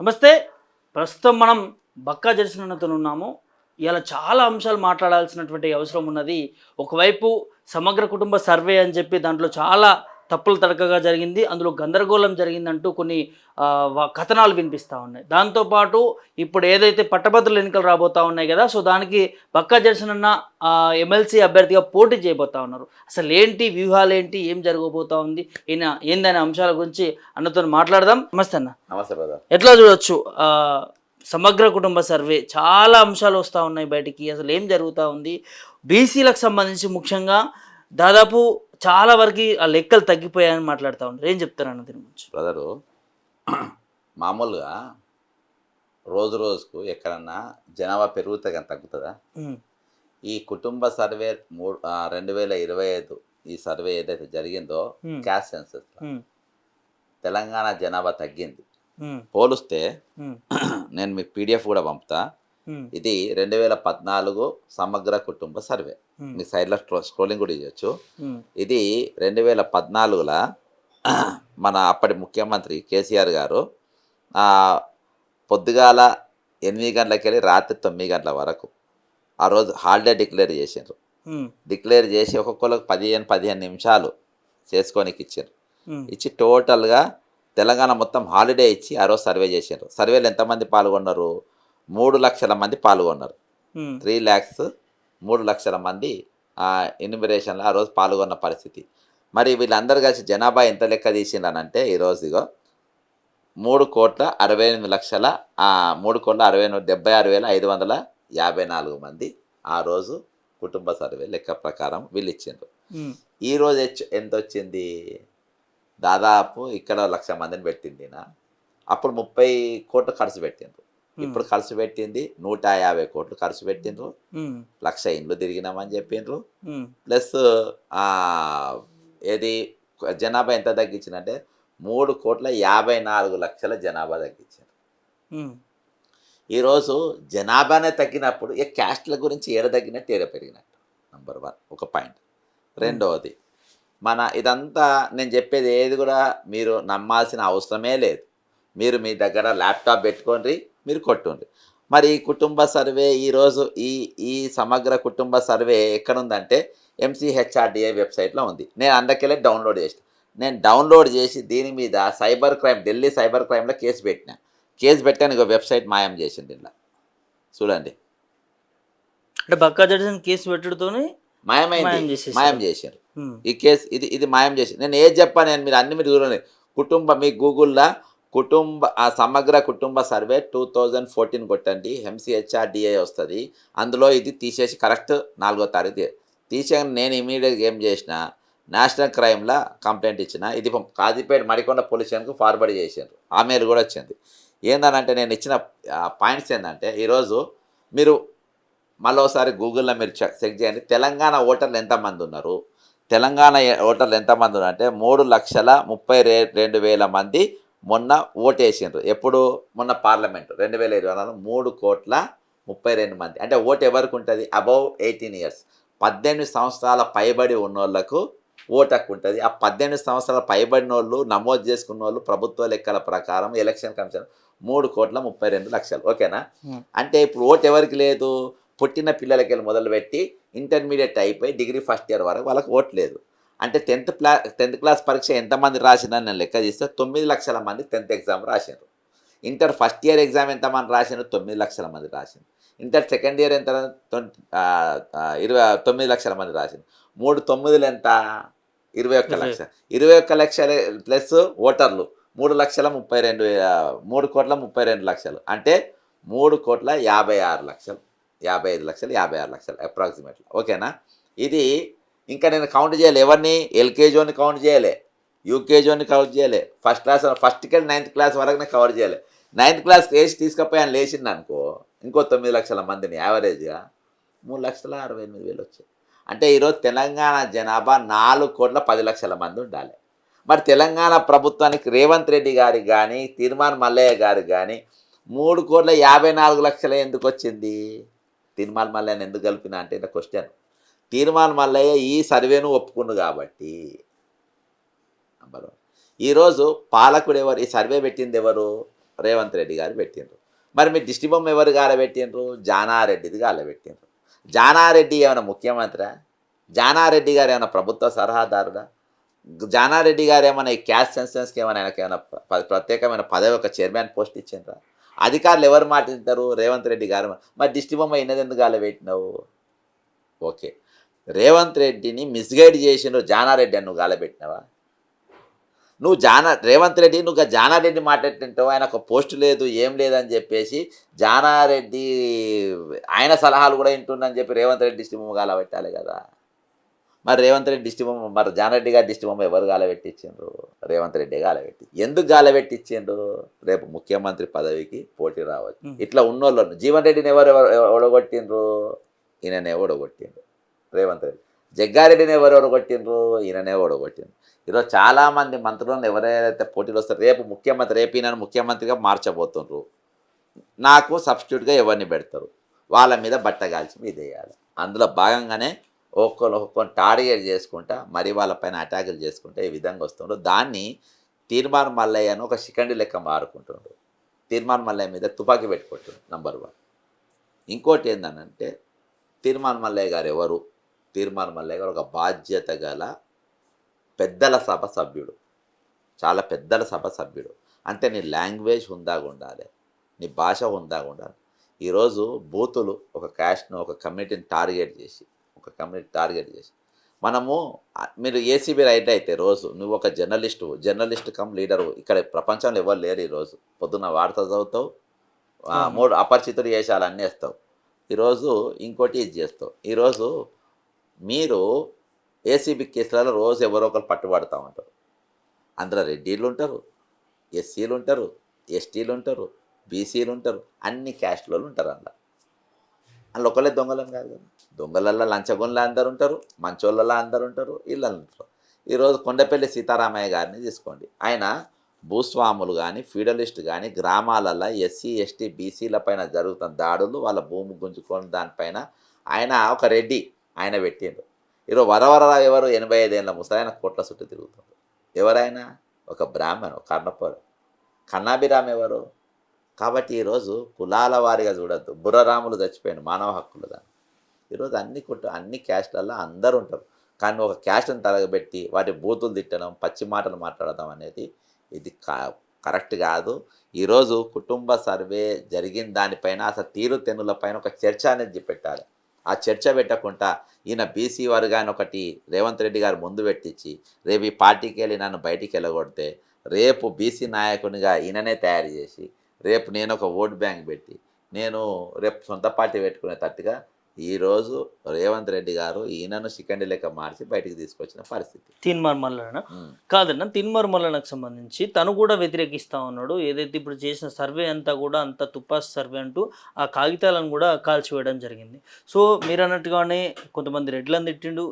నమస్తే. ప్రస్తుతం మనం బక్కా జడ్సినతో ఉన్నాము. ఇలా చాలా అంశాలు మాట్లాడాల్సినటువంటి అవసరం ఉన్నది. ఒకవైపు సమగ్ర కుటుంబ సర్వే అని చెప్పి దాంట్లో చాలా తప్పులు తడకగా జరిగింది. అందులో గందరగోళం జరిగిందంటూ కొన్ని కథనాలు వినిపిస్తూ ఉన్నాయి. దాంతోపాటు ఇప్పుడు ఏదైతే పట్టభద్రుల ఎన్నికలు రాబోతా ఉన్నాయి కదా! సో, దానికి బక్కా జడ్సన్ అన్న ఎమ్మెల్సీ అభ్యర్థిగా పోటీ చేయబోతా ఉన్నారు. అసలు ఏంటి వ్యూహాలేంటి? ఏం జరగబోతా ఉంది? ఏందనే అంశాల గురించి అన్నతో మాట్లాడదాం. నమస్తే అన్న. నమస్తే బ్రదర్. ఎట్లా చూడొచ్చు సమగ్ర కుటుంబ సర్వే చాలా అంశాలు వస్తూ ఉన్నాయి బయటికి. అసలు ఏం జరుగుతూ ఉంది? బీసీలకు సంబంధించి ముఖ్యంగా దాదాపు చాలా వరకు ఆ లెక్కలు తగ్గిపోయాయని మాట్లాడుతూ ఉన్నారు. ఏం చెప్తారన్న దీని గురించి? బ్రదరు, మామూలుగా రోజు రోజుకు ఎక్కడన్నా జనాభా పెరుగుతే కానీ తగ్గుతుందా? ఈ కుటుంబ సర్వే 2025 ఈ సర్వే ఏదైతే జరిగిందో క్యాస్ట్ సెన్సస్ తెలంగాణ జనాభా తగ్గింది. పోలిస్తే నేను మీకు పీడిఎఫ్ కూడా పంపుతా. ఇది 2014 సమగ్ర కుటుంబ సర్వే. మీ సైడ్లో స్క్రోలింగ్ కూడా చేయొచ్చు. ఇది 2014లో మన అప్పటి ముఖ్యమంత్రి కేసీఆర్ గారు పొద్దుగాల 8 గంటలకి వెళ్ళి రాత్రి 9 గంటల వరకు ఆ రోజు హాలిడే డిక్లేర్ చేసిండ్రు. డిక్లేర్ చేసి ఒక్కొక్కరికి 15 నిమిషాలు చేసుకోనికి ఇచ్చారు. ఇచ్చి టోటల్గా తెలంగాణ మొత్తం హాలిడే ఇచ్చి ఆ రోజు సర్వే చేశారు. సర్వేలో ఎంతమంది పాల్గొన్నారు? 3 లక్షల మంది పాల్గొన్నారు. 3 lakhs 3 లక్షల మంది ఇన్విటేషన్లో ఆ రోజు పాల్గొన్న పరిస్థితి. మరి వీళ్ళందరూ కలిసి జనాభా ఎంత లెక్క తీసిండనంటే ఈరోజు 3,68,76,554 మంది ఆ రోజు కుటుంబ సర్వే లెక్క ప్రకారం వీళ్ళు ఇచ్చిండ్రు. ఈరోజు ఎంత వచ్చింది? దాదాపు ఇక్కడ 1,00,000 మందిని పెట్టింది. అప్పుడు 30 కోట్లు ఖర్చు పెట్టిండ్రు. ఇప్పుడు ఖర్చు పెట్టింది 150 కోట్లు ఖర్చు పెట్టిండ్రు. 1,00,000 ఇండ్లు తిరిగినామని చెప్పిండ్రు. ప్లస్ ఏది జనాభా ఎంత తగ్గించిందంటే 3,54,00,000 జనాభా తగ్గించారు. ఈరోజు జనాభానే తగ్గినప్పుడు ఏ క్యాస్ట్ల గురించి ఏడ తగ్గినట్టు ఏడ పెరిగినట్టు నంబర్ 1 ఒక పాయింట్. రెండవది, మన ఇదంతా నేను చెప్పేది ఏది కూడా మీరు నమ్మాల్సిన అవసరమే లేదు. మీరు మీ దగ్గర ల్యాప్టాప్ పెట్టుకోండి, మీరు కొట్టుండ్రి. మరి ఈ కుటుంబ సర్వే ఈరోజు ఈ సమగ్ర కుటుంబ సర్వే ఎక్కడుందంటే MCHRDA వెబ్సైట్లో ఉంది. నేను అందుకెళ్ళి డౌన్లోడ్ చేసిన. నేను డౌన్లోడ్ చేసి దీని మీద సైబర్ క్రైమ్, ఢిల్లీ సైబర్ క్రైమ్లో కేసు పెట్టినా. కేసు పెట్టాను, ఇక వెబ్సైట్ మాయం చేసింది. ఇలా చూడండి, అంటే బక్కా జడ్సన్ కేసు పెట్టడంతోనే మాయం చేశారు ఈ కేసు. ఇది మాయం చేసి నేను ఏది చెప్పాను, నేను మీరు అన్ని మీరు చూడండి. మీ గూగుల్లో సమగ్ర కుటుంబ సర్వే 2014 కొట్టండి, MCHRDA వస్తుంది. అందులో ఇది తీసేసి కరెక్ట్ 4వ తారీఖు తీసేయని నేను ఇమీడియట్గా ఏం చేసిన, నేషనల్ క్రైమ్లో కంప్లైంట్ ఇచ్చిన. ఇది కాజీపేట మడికొండ పోలీస్ స్టేషన్కు ఫార్వర్డ్ చేశారు. ఆ మెయిల్ కూడా వచ్చింది. ఏందనంటే నేను ఇచ్చిన పాయింట్స్ ఏంటంటే, ఈరోజు మీరు మళ్ళీ ఒకసారి గూగుల్లో మీరు చెక్ చేయండి. తెలంగాణ ఓటర్లు ఎంతమంది ఉన్నారు? తెలంగాణ ఓటర్లు ఎంతమంది ఉన్నారు అంటే 3,32,000 మంది మొన్న ఓటేసిండ్రు. ఎప్పుడు? మొన్న పార్లమెంటు 2024 3,32,000 మంది. అంటే ఓటు ఎవరికి ఉంటుంది? అబౌవ్ 18 years, 18 సంవత్సరాల పైబడి ఉన్నోళ్లకు ఓటు హక్కు ఉంటుంది. ఆ 18 సంవత్సరాల పైబడిన వాళ్ళు నమోదు చేసుకున్న వాళ్ళు ప్రభుత్వ లెక్కల ప్రకారం ఎలక్షన్ కమిషన్ 3,32,00,000. ఓకేనా? అంటే ఇప్పుడు ఓటు ఎవరికి లేదు? పుట్టిన పిల్లలకి వెళ్ళి మొదలుపెట్టి ఇంటర్మీడియట్ అయిపోయి డిగ్రీ ఫస్ట్ ఇయర్ వరకు వాళ్ళకి ఓటు లేదు. అంటే 10th క్లాస్ పరీక్ష ఎంతమంది రాసిందని నేను లెక్క చేస్తే 9 లక్షల మంది 10th ఎగ్జామ్ రాసిండ్రు. ఇంటర్ ఫస్ట్ ఇయర్ ఎగ్జామ్ ఎంతమంది రాసిండ్రు? 9 లక్షల మంది రాసిండ్రు. ఇంటర్ సెకండ్ ఇయర్ ఎంత? 29 లక్షల మంది రాసిండ్రు. 3 9లు ఎంత? 21 లక్షలు. 21 లక్షల ప్లస్ ఓటర్లు 3,32,00,000 అంటే 3,56,00,000, 55 లక్షలు, 56 లక్షలు అప్రాక్సిమేట్లీ. ఓకేనా? ఇది ఇంకా నేను కౌంట్ చేయలే. ఎవరిని? ఎల్కేజీ అని కౌంట్ చేయలే, యూకేజీ అని కౌంట్ చేయలే, ఫస్ట్కి 9th క్లాస్ వరకు నేను కవర్ చేయలే. 9th క్లాస్ వేసి తీసుకుపోయి ఆయన లేచింది అనుకో, ఇంకో 9 లక్షల మందిని యావరేజ్గా 3,68,000 వచ్చాయి. అంటే ఈరోజు తెలంగాణ జనాభా 4,10,00,000 మంది ఉండాలి. మరి తెలంగాణ ప్రభుత్వానికి రేవంత్ రెడ్డి గారికి కానీ తీర్మాన్ మల్లయ్య గారికి కానీ 3,54,00,000 ఎందుకు వచ్చింది? తీర్మాన్ మల్లయ్యని ఎందుకు కలిపినా అంటే నా క్వశ్చన్. తీర్మాన్ మల్లయ్య ఈ సర్వేను ఒప్పుకుండు కాబట్టి. నంబర్ 1. ఈరోజు పాలకుడు ఎవరు? ఈ సర్వే పెట్టింది ఎవరు? రేవంత్ రెడ్డి గారు పెట్టిండ్రు. మరి మీ దిష్టి బొమ్మ ఎవరు గాలబెట్టిండ్రు? జానారెడ్డిది గాలబెట్టిండ్రు. జానారెడ్డి ఏమైనా ముఖ్యమంత్రా? జానారెడ్డి గారు ఏమైనా ప్రభుత్వ సలహాదారుడా? జానారెడ్డి గారు ఏమైనా ఈ క్యాస్ట్ సెన్సెన్స్కి ఏమైనా ఆయనకి ఏమైనా ప్రత్యేకమైన పదవి ఒక చైర్మన్ పోస్ట్ ఇచ్చిండ్రా? అధికారులు ఎవరు మాట వింటారు? రేవంత్ రెడ్డి గారు. మరి దిష్టి బొమ్మ ఇన్నదెందుకు గాలబెట్టినావు? ఓకే, రేవంత్ రెడ్డిని మిస్గైడ్ చేసిండ్రు జానారెడ్డి అని నువ్వు గాలబెట్టినావా? నువ్వు రేవంత్ రెడ్డి నువ్వు జానారెడ్డి మాట్లాడుతుంటావు, ఆయన ఒక పోస్ట్ లేదు ఏం లేదని చెప్పేసి జానారెడ్డి ఆయన సలహాలు కూడా వింటుందని చెప్పి రేవంత్ రెడ్డి దిష్టి బొమ్మ గాలబెట్టాలి కదా. మరి రేవంత్ రెడ్డి దిష్టి బొమ్మ, మరి జానారెడ్డి గారి దిష్టి బొమ్మ ఎవరు గాలబెట్టించిండ్రు? రేవంత్ రెడ్డి గాలబెట్టి. ఎందుకు గాలబెట్టించిండ్రు? రేపు ముఖ్యమంత్రి పదవికి పోటీ రావచ్చు. ఇట్లా ఉన్నోళ్ళను జీవన్ రెడ్డిని ఎవరు ఓడగొట్టిండ్రు? ఈయననే ఓడగొట్టిండ్రు రేవంత్ రెడ్డి. జగ్గారెడ్డిని ఎవరెవరు కొట్టిండ్రు? ఈయననే ఓడగొట్టిండ్రు. ఈరోజు చాలామంది మంత్రులను ఎవరైతే పోటీలు వస్తారు, రేపు ఈయనను ముఖ్యమంత్రిగా మార్చబోతుండ్రు, నాకు సబ్స్టిట్యూట్గా ఎవరిని పెడతారు, వాళ్ళ మీద బట్టగాల్చి మీద వేయాలి. అందులో భాగంగానే ఒక్కొక్కరు టార్గెట్ చేసుకుంటా మరి వాళ్ళపైన అటాకులు చేసుకుంటే ఈ విధంగా వస్తుండ్రు. దాన్ని తీర్మాన్ మల్లయ్యను ఒక శిఖండి లెక్క మారుకుంటుండ్రు. తీర్మాన్ మల్లయ్య మీద తుపాకీ పెట్టుకుంటుండ్రు. నంబర్ 1. ఇంకోటి ఏంటంటే తీర్మాన్ మల్లయ్య గారు ఎవరు? తీర్మాన్ మల్లయ్య గారు ఒక బాధ్యత గల పెద్దల సభ సభ్యుడు, చాలా పెద్దల సభ సభ్యుడు. అంటే నీ లాంగ్వేజ్ హుందాగా ఉండాలి, నీ భాష హుందాగా ఉండాలి. ఈరోజు బూతులు ఒక క్యాస్ట్ను ఒక కమ్యూనిటీని టార్గెట్ చేసి మనము మీరు ఏసీబీ రైట్ అయితే రోజు నువ్వు ఒక జర్నలిస్ట్ కమ్ లీడరు. ఇక్కడ ప్రపంచంలో ఎవరు లేరు. ఈరోజు పొద్దున్న వార్త చదువుతావు, 3 అపరిచితులు వేషాలు అన్నీ వేస్తావు, ఈరోజు ఇంకోటి ఇది చేస్తావు. ఈరోజు మీరు ఏసీబీ కేసులలో రోజు ఎవరో ఒకరు పట్టుబడతా ఉంటారు. అందులో రెడ్డిలు ఉంటారు, ఎస్సీలు ఉంటారు, ఎస్టీలు ఉంటారు, బీసీలు ఉంటారు, అన్ని క్యాస్ట్లలో ఉంటారు. అందులో ఒకళ్ళే దొంగలను కాదు కదా. దొంగలల్లో లంచగొండలు అందరు ఉంటారు, మంచోళ్ళలో అందరు ఉంటారు, ఇళ్ళల్లో ఉంటారు. ఈరోజు కొండపల్లి సీతారామయ్య గారిని తీసుకోండి. ఆయన భూస్వాములు కానీ ఫీడలిస్ట్ కానీ గ్రామాలలో ఎస్సీ ఎస్టీ బీసీల పైన జరుగుతున్న దాడులు, వాళ్ళ భూమి గుంజుకొని దానిపైన ఆయన ఒక రెడ్డి ఆయన పెట్టిండు. ఈరోజు వరవరరావు ఎవరు? 85 ఏళ్ళ ముసలాయన కోట్ల చుట్టూ తిరుగుతుంది. ఎవరైనా ఒక బ్రాహ్మణు కర్ణపూర్. కన్నాభిరామ్ ఎవరు? కాబట్టి ఈరోజు కులాల వారిగా చూడద్దు. బుర్రరాములు చచ్చిపోయాడు మానవ హక్కులు దాన్ని. ఈరోజు అన్ని క్యాస్ట్లలో అందరూ ఉంటారు. కానీ ఒక క్యాస్ట్ని తరగబెట్టి వాటి బూతులు తిట్టడం, పచ్చి మాటలు మాట్లాడడం అనేది ఇది కరెక్ట్ కాదు. ఈరోజు కుటుంబ సర్వే జరిగిన దానిపైన అసలు తీరుతెన్నులపైన ఒక చర్చ అనేది పెట్టాలి. ఆ చర్చ పెట్టకుండా ఈయన బీసీ వర్గాన్ని ఒకటి రేవంత్ రెడ్డి గారు ముందు పెట్టించి రేపు ఈ పార్టీకి వెళ్ళి నన్ను బయటికి వెళ్ళగొడితే రేపు బీసీ నాయకునిగా ఈయననే తయారు చేసి రేపు నేను ఒక ఓట్ బ్యాంక్ పెట్టి నేను రేపు సొంత పార్టీ పెట్టుకునేటట్టుగా ఈరోజు రేవంత్ రెడ్డి గారు ఈయనను శిఖండి లెక్క మార్చి బయటికి తీసుకొచ్చిన పరిస్థితి. తీన్మార్ మల్లన కాదన్న, తీన్మార్ మల్లనకు సంబంధించి తను కూడా వ్యతిరేకిస్తా ఉన్నాడు. ఏదైతే ఇప్పుడు చేసిన సర్వే అంతా కూడా అంత తుపాస్ సర్వే అంటూ ఆ కాగితాలను కూడా కాల్చివేయడం జరిగింది. సో మీరు అన్నట్టుగానే కొంతమంది రెడ్లను తిట్టిండు,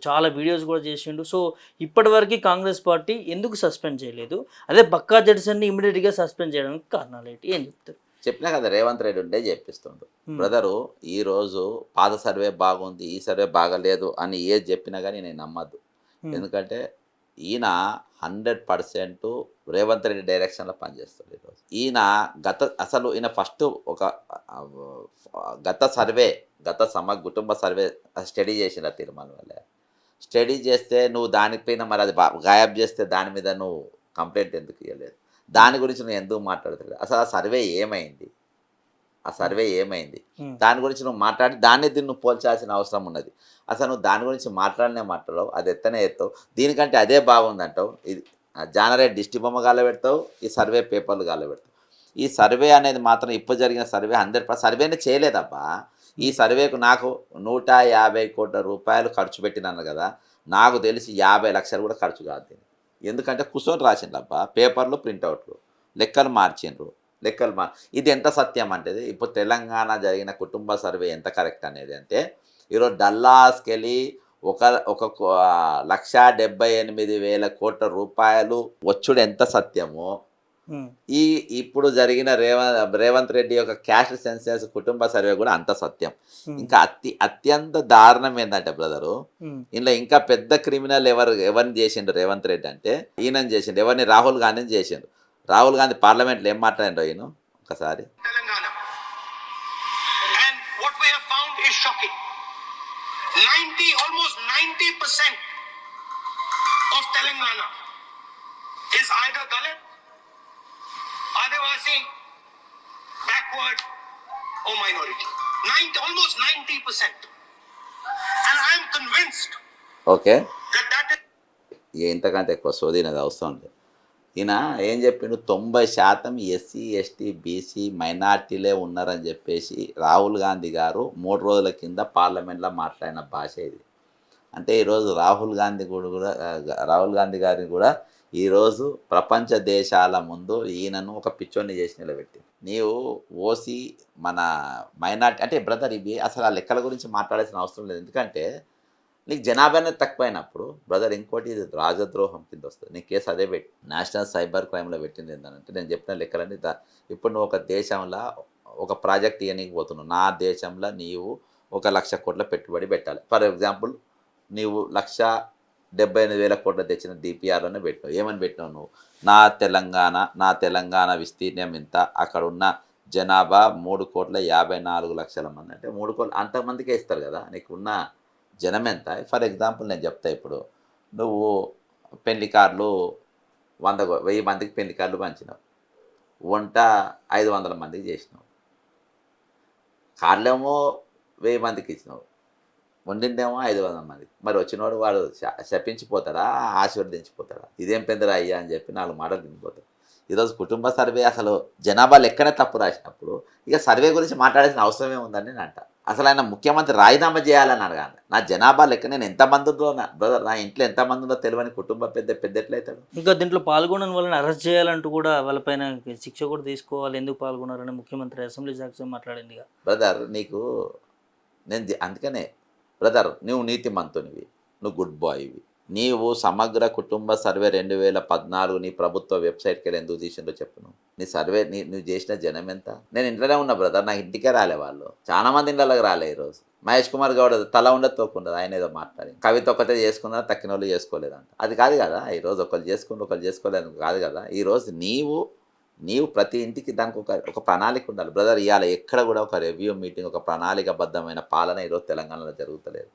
చాలా వీడియోస్ కూడా చేసిండు. సో ఇప్పటివరకు కాంగ్రెస్ పార్టీ ఎందుకు సస్పెండ్ చేయలేదు? అదే బక్కా జడ్సన్ని ఇమీడియట్గా సస్పెండ్ చేయడానికి కారణాలు ఏంటి, ఏం చెప్తారు? చెప్పినా కదా, రేవంత్ రెడ్డి ఉండే చెప్పిస్తుండు. బ్రదరు, ఈరోజు పాత సర్వే బాగుంది, ఈ సర్వే బాగలేదు అని ఏది చెప్పినా కానీ నేను నమ్మద్దు. ఎందుకంటే ఈయన 100% రేవంత్ రెడ్డి డైరెక్షన్లో పనిచేస్తాడు. ఈరోజు ఈయన ఫస్ట్ ఒక కుటుంబ సర్వే స్టడీ చేసిన తీర్మానం వల్ల స్టడీ చేస్తే నువ్వు దానిపైన మరి అది గాయబ్ చేస్తే దాని మీద నువ్వు కంప్లైంట్ ఎందుకు ఇవ్వలేదు? దాని గురించి నువ్వు ఎందుకు మాట్లాడతాడు? అసలు ఆ సర్వే ఏమైంది? దాని గురించి నువ్వు మాట్లాడి దీన్ని నువ్వు పోల్చాల్సిన అవసరం ఉన్నది. అసలు నువ్వు దాని గురించి మాట్లాడవు, అది ఎత్తవు. దీనికంటే అదే బాగుందంటావు. ఇది జానారెడ్డి దిష్టి బొమ్మ గాలబెడతావు, ఈ సర్వే పేపర్లు గాలబెడతావు. ఈ సర్వే అనేది మాత్రం ఇప్పుడు జరిగిన సర్వే 100% సర్వేనే చేయలేదబ్బా. ఈ సర్వేకు నాకు 150 కోట్ల రూపాయలు ఖర్చు పెట్టినాను కదా, నాకు తెలిసి 50 లక్షలు కూడా ఖర్చు కాదు. ఎందుకంటే కూర్చొని రాసిండబ్బా, పేపర్లు ప్రింట్అవుట్లు, లెక్కలు మార్చిండ్రు. ఇది ఎంత సత్యం అంటే, ఇప్పుడు తెలంగాణ జరిగిన కుటుంబ సర్వే ఎంత కరెక్ట్ అనేది అంటే, ఈరోజు డల్లాస్కి వెళ్ళి 1,78,000 కోట్ల రూపాయలు వచ్చుడు ఎంత సత్యమో, ఇప్పుడు జరిగిన రేవంత్ రెడ్డి యొక్క క్యాస్ట్ సెన్సస్ కుటుంబ సర్వే కూడా అంత సత్యం. ఇంకా అత్యంత దారుణం ఏంటంటే బ్రదరు, ఇందులో ఇంకా పెద్ద క్రిమినల్ ఎవరిని చేసిండు రేవంత్ రెడ్డి అంటే, ఈయనని చేసిండు. ఎవరిని? రాహుల్ గాంధీని చేసిండు. రాహుల్ గాంధీ పార్లమెంట్లో ఏం మాట్లాడిండో ఈయన ఒకసారి. Telangana. And what we have found is shocking. Almost 90% of Telangana is either Dalit, Adivasi, backward or minority. Almost 90%. And I am convinced okay, that is ఇంతకంటే ఎక్కువ సోదినది అవసరం లేదు. ఈయన ఏం చెప్పిండు, 90% ఎస్సీ ఎస్టీ బీసీ మైనార్టీలే ఉన్నారని చెప్పేసి రాహుల్ గాంధీ గారు 3 రోజుల కింద పార్లమెంట్లో మాట్లాడిన భాష ఇది. అంటే ఈరోజు రాహుల్ గాంధీ గారిని కూడా ఈరోజు ప్రపంచ దేశాల ముందు ఈయనను ఒక పిచ్చోని చేసి నిలబెట్టి, నీవు ఓసీ మన మైనార్టీ అంటే బ్రదర్, ఇవి అసలు ఆ లెక్కల గురించి మాట్లాడాల్సిన అవసరం లేదు. ఎందుకంటే నీకు జనాభానే తక్కువైనప్పుడు బ్రదర్, ఇంకోటి ఇది రాజద్రోహం కింద వస్తుంది. నీ కేసు అదే పెట్టి నేషనల్ సైబర్ క్రైమ్లో పెట్టింది ఏంటంటే, నేను చెప్పిన లెక్కలన్నీ ఇప్పుడు నువ్వు ఒక దేశంలో ఒక ప్రాజెక్ట్ ఇవ్వనీకి పోతున్నావు. నా దేశంలో నీవు 1,00,000 కోట్ల పెట్టుబడి పెట్టాలి. ఫర్ ఎగ్జాంపుల్ నీవు 1,78,000 కోట్ల తెచ్చిన డిపిఆర్లోనే పెట్టినావు. ఏమని పెట్టినావు నువ్వు, నా తెలంగాణ విస్తీర్ణం ఇంత, అక్కడ ఉన్న జనాభా 3,54,00,000 మంది. అంటే 3 కోట్ల అంతమందికే ఇస్తారు కదా, నీకు ఉన్న జనం ఎంత. ఫర్ ఎగ్జాంపుల్ నేను చెప్తా, ఇప్పుడు నువ్వు పెళ్లి కార్లు 1000 మందికి పెళ్లి కార్లు పంచినావు, వంట 500 మందికి చేసినావు, కార్లేమో 1000 మందికి ఇచ్చినావు, వండిందేమో 500 మందికి. మరి వచ్చినవాడు వాడు శపించిపోతాడా, ఆశీర్వదించిపోతాడా? ఇదేం పెందరా అయ్యా అని చెప్పి 4 మాటలు తినిపోతాడు. ఈరోజు కుటుంబ సర్వే అసలు జనాభా లెక్కనే తప్పు రాసినప్పుడు ఇక సర్వే గురించి మాట్లాడాల్సిన అవసరం ఏముందని నేను అంట. అసలు ఆయన ముఖ్యమంత్రి రాజీనామా చేయాలని అడగాలి. నా జనాభా లెక్క నేను ఎంతమంది ఉందో, బ్రదర్ నా ఇంట్లో ఎంతమంది ఉందో తెలియని కుటుంబం పెద్ద ఎట్లయితాడు? ఇంకా దీంట్లో పాల్గొనని వాళ్ళని అరెస్ట్ చేయాలంటూ కూడా వాళ్ళపైన శిక్ష కూడా తీసుకోవాలి, ఎందుకు పాల్గొన్నారని ముఖ్యమంత్రి అసెంబ్లీ సాక్షి మాట్లాడింది. బ్రదర్ నీకు నేను అందుకనే బ్రదర్, నువ్వు నీతిమంతునివి, నువ్వు గుడ్ బాయ్వి, నీవు సమగ్ర కుటుంబ సర్వే 2014 నీ ప్రభుత్వ వెబ్సైట్కి వెళ్ళి ఎందుకు తీసిందో చెప్పు. నీ సర్వే నువ్వు చేసిన జనం ఎంత? నేను ఇంట్లోనే ఉన్నా బ్రదర్, నాకు ఇంటికే రాలే వాళ్ళు, చాలా మంది ఇంట్లోకి రాలే. ఈరోజు మహేష్ కుమార్ గౌడ్ తల ఉండదు తోకుండదు, ఆయన ఏదో మాట్లాడి కవిత ఒక్కటే చేసుకున్నా, తక్కిన వాళ్ళు చేసుకోలేదంట. అది కాదు కదా ఈరోజు, ఒకళ్ళు చేసుకుంటూ ఒకళ్ళు చేసుకోలేదు కాదు కదా. ఈరోజు నీవు ప్రతి ఇంటికి దానికి ఒక ప్రణాళిక ఉండాలి బ్రదర్. ఇవాళ ఎక్కడ కూడా ఒక రివ్యూ మీటింగ్, ఒక ప్రణాళికబద్ధమైన పాలన ఈరోజు తెలంగాణలో జరుగుతలేదు.